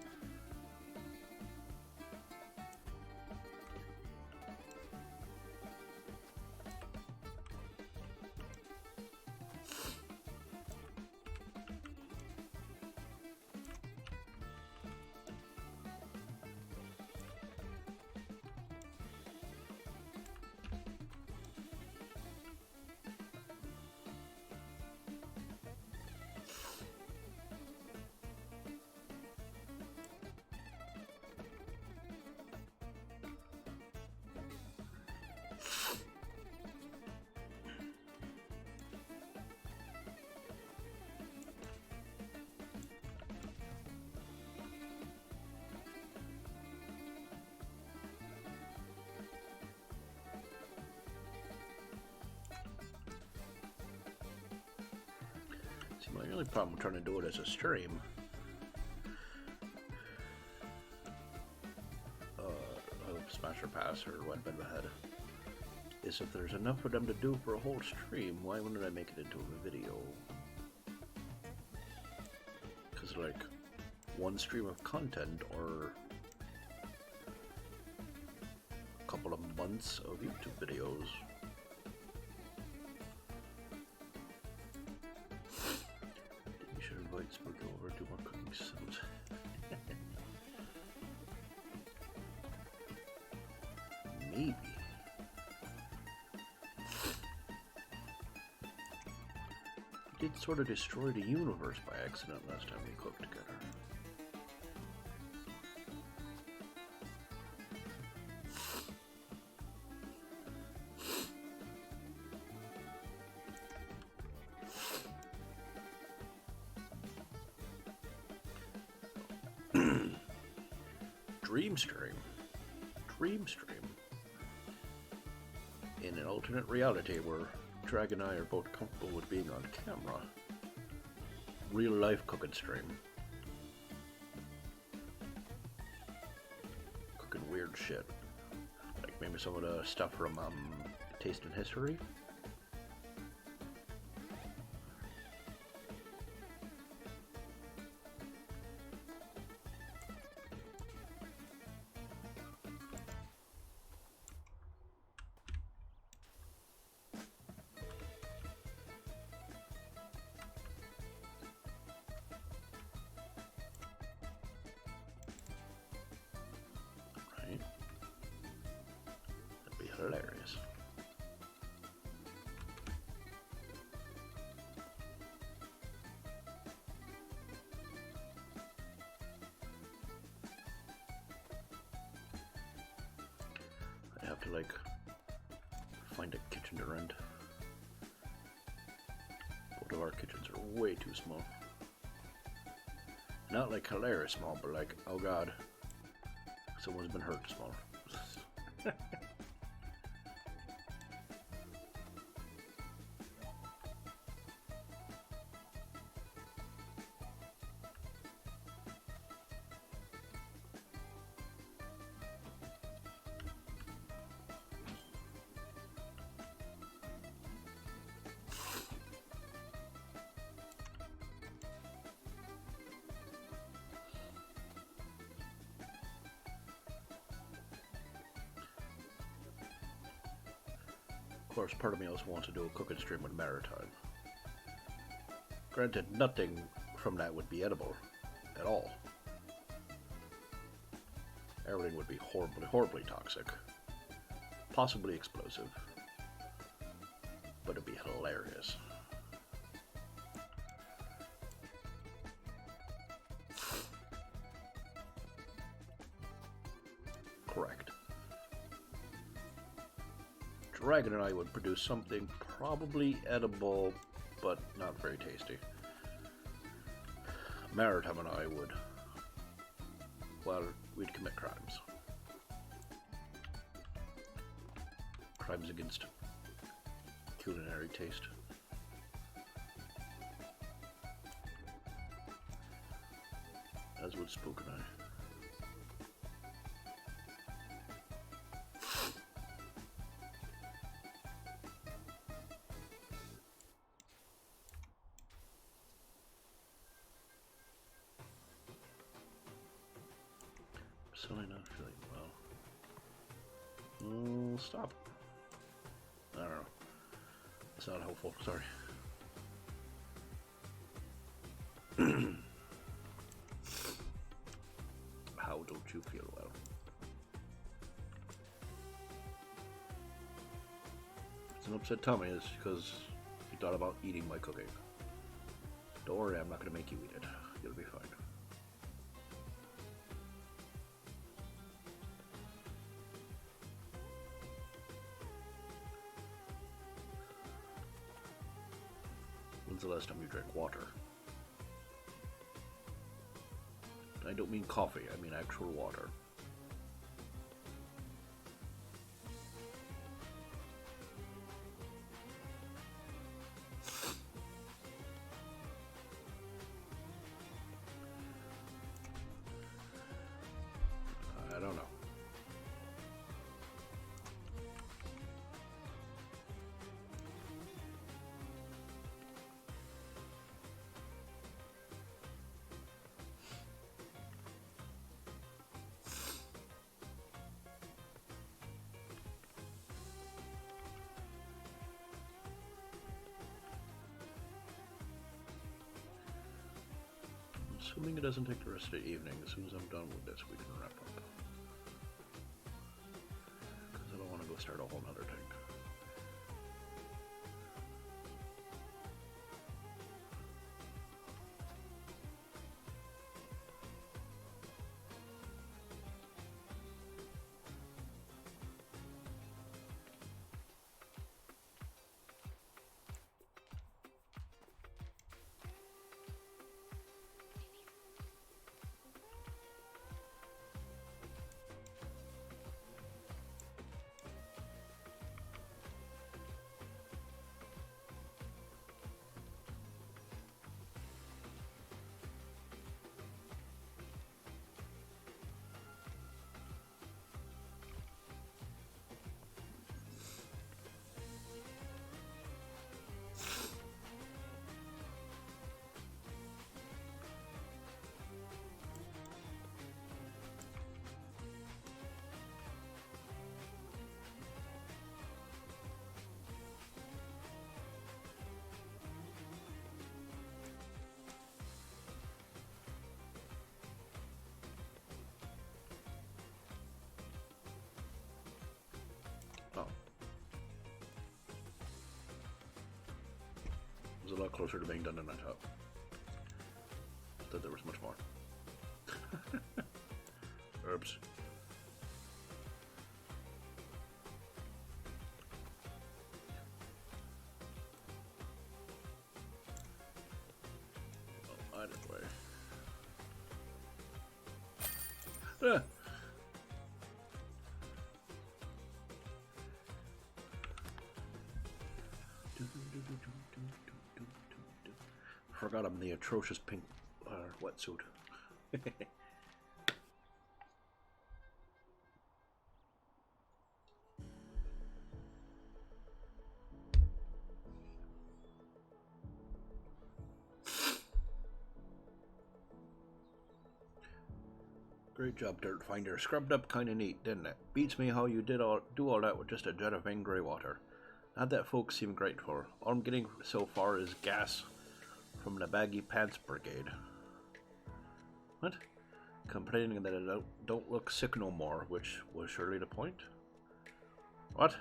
See, my only problem with trying to do it as a stream of Smash or Pass or One Bed Ahead is if there's enough for them to do for a whole stream, why wouldn't I make it into a video? Because like one stream of content or a couple of months of YouTube videos. You should invite Spooky over to more cooking sims. Maybe. We did sort of destroy the universe by accident last time we cooked together. Dream stream. In an alternate reality where Drag and I are both comfortable with being on camera. Real life cooking stream. Cooking weird shit. Like maybe some of the stuff from Taste and History. Hilarious. I have to like find a kitchen to rent. Both of our kitchens are way too small. Not like hilarious small, but like, oh god, someone's been hurt small. course, part of me also wants to do a cooking stream with Maritime. Granted, nothing from that would be edible at all. Everything would be horribly, horribly toxic. Possibly explosive. But it'd be hilarious. Correct. Dragon and I would produce something probably edible, but not very tasty. Maritime and I would, well, we'd commit crimes. Crimes against culinary taste. As would Spook and I. Silly, not feeling well. Stop. I don't know. It's not helpful, sorry. How don't you feel well? It's an upset tummy is because you thought about eating my cooking. Don't worry, I'm not going to make you eat it. You'll be fine. When's the last time you drank water? I don't mean coffee, I mean actual water. I don't know. Assuming it doesn't take the rest of the evening, as soon as I'm done with this, we can wrap up. Because I don't want to go start a whole nother thing. Oh. It was a lot closer to being done than I thought. I thought there was much more. Oops. Well, either way. Ah. Forgot I'm the atrocious pink wetsuit. Great job, Dirt Finder. Scrubbed up kinda neat, didn't it? Beats me how you do all that with just a jet of vain grey water. How'd that folk seem great for? All I'm getting so far is gas from the baggy pants brigade. What? Complaining that I don't look sick no more, which was surely the point. What?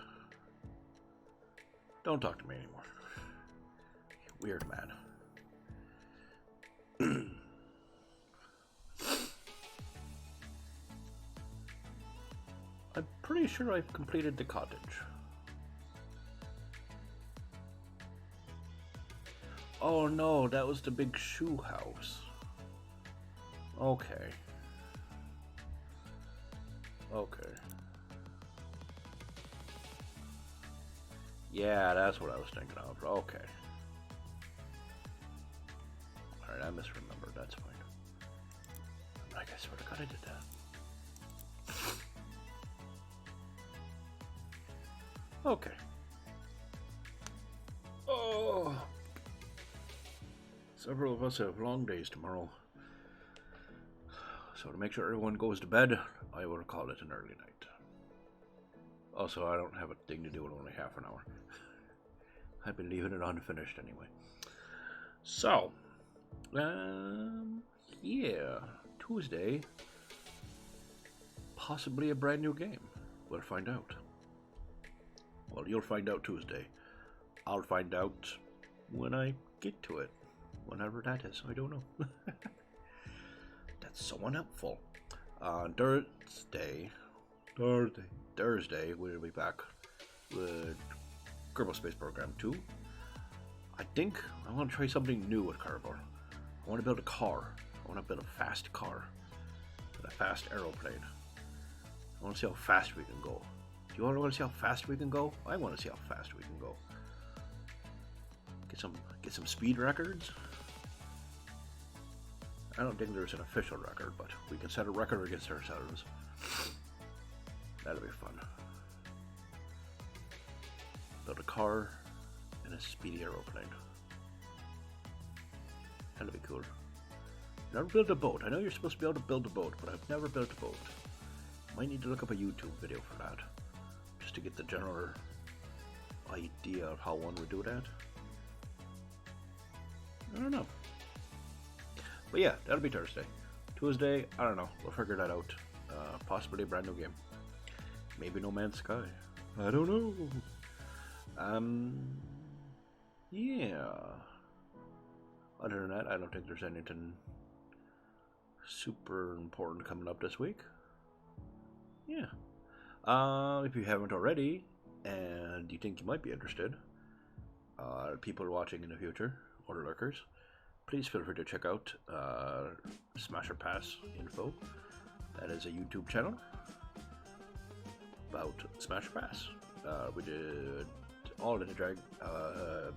Don't talk to me anymore. Weird man. I'm pretty sure I've completed the cottage. Oh no, that was the big shoe house. Okay. Okay. Yeah, that's what I was thinking of. Okay. Alright, I misremembered. That's fine. I swear to God I did that. Okay. Oh. Several of us have long days tomorrow. So to make sure everyone goes to bed, I will call it an early night. Also, I don't have a thing to do in only half an hour. I've been leaving it unfinished anyway. So, yeah, Tuesday, possibly a brand new game. We'll find out. Well, you'll find out Tuesday. I'll find out when I get to it. Whenever that is, I don't know. That's so unhelpful. On Thursday, we'll be back with Kerbal Space Program 2. I think I want to try something new with Kerbal. I want to build a car. I want to build a fast car. And a fast aeroplane. I want to see how fast we can go. Do you want to see how fast we can go? I want to see how fast we can go. Get some speed records. I don't think there's an official record, but we can set a record against ourselves. That'll be fun. Build a car and a speedy aeroplane. That'll be cool. Never built a boat. I know you're supposed to be able to build a boat, but I've never built a boat. Might need to look up a YouTube video for that, just to get the general idea of how one would do that. I don't know. But yeah, that'll be Thursday. Tuesday, I don't know. We'll figure that out. Possibly a brand new game. Maybe No Man's Sky. I don't know. Yeah. Other than that, I don't think there's anything super important coming up this week. Yeah. If you haven't already, and you think you might be interested, people watching in the future, or lurkers, please feel free to check out Smasher Pass Info. That is a YouTube channel about Smasher Pass. We did all in the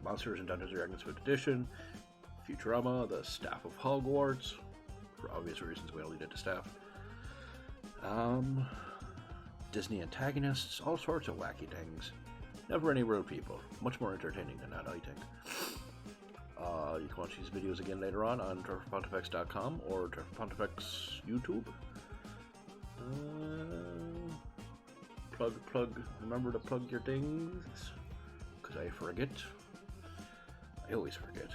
Monsters and Dungeons & Dragons 5th Edition, Futurama, the Staff of Hogwarts, for obvious reasons we only did the staff. Disney antagonists, all sorts of wacky things. Never any real people. Much more entertaining than that, I think. You can watch these videos again later on TrevorPontifex.com or Trevor Pontifex YouTube. Plug. Remember to plug your things, because I forget. I always forget.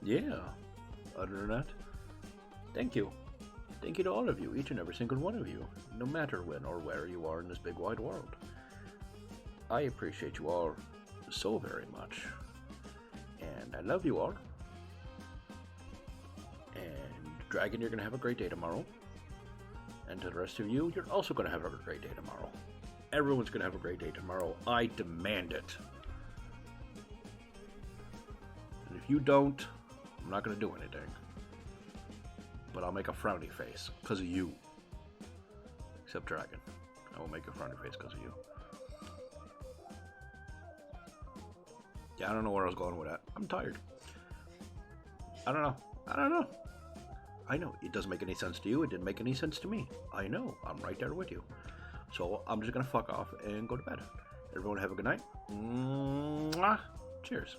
Yeah. Other than that, thank you. Thank you to all of you, each and every single one of you, no matter when or where you are in this big wide world. I appreciate you all so very much. And I love you all. And Dragon, you're going to have a great day tomorrow. And to the rest of you, you're also going to have a great day tomorrow. Everyone's going to have a great day tomorrow. I demand it. And if you don't, I'm not going to do anything. But I'll make a frowny face because of you. Except Dragon. I will make a frowny face because of you. Yeah, I don't know where I was going with that. I'm tired. I don't know. I know. It doesn't make any sense to you. It didn't make any sense to me. I know. I'm right there with you. So I'm just going to fuck off and go to bed. Everyone have a good night. Mwah. Cheers.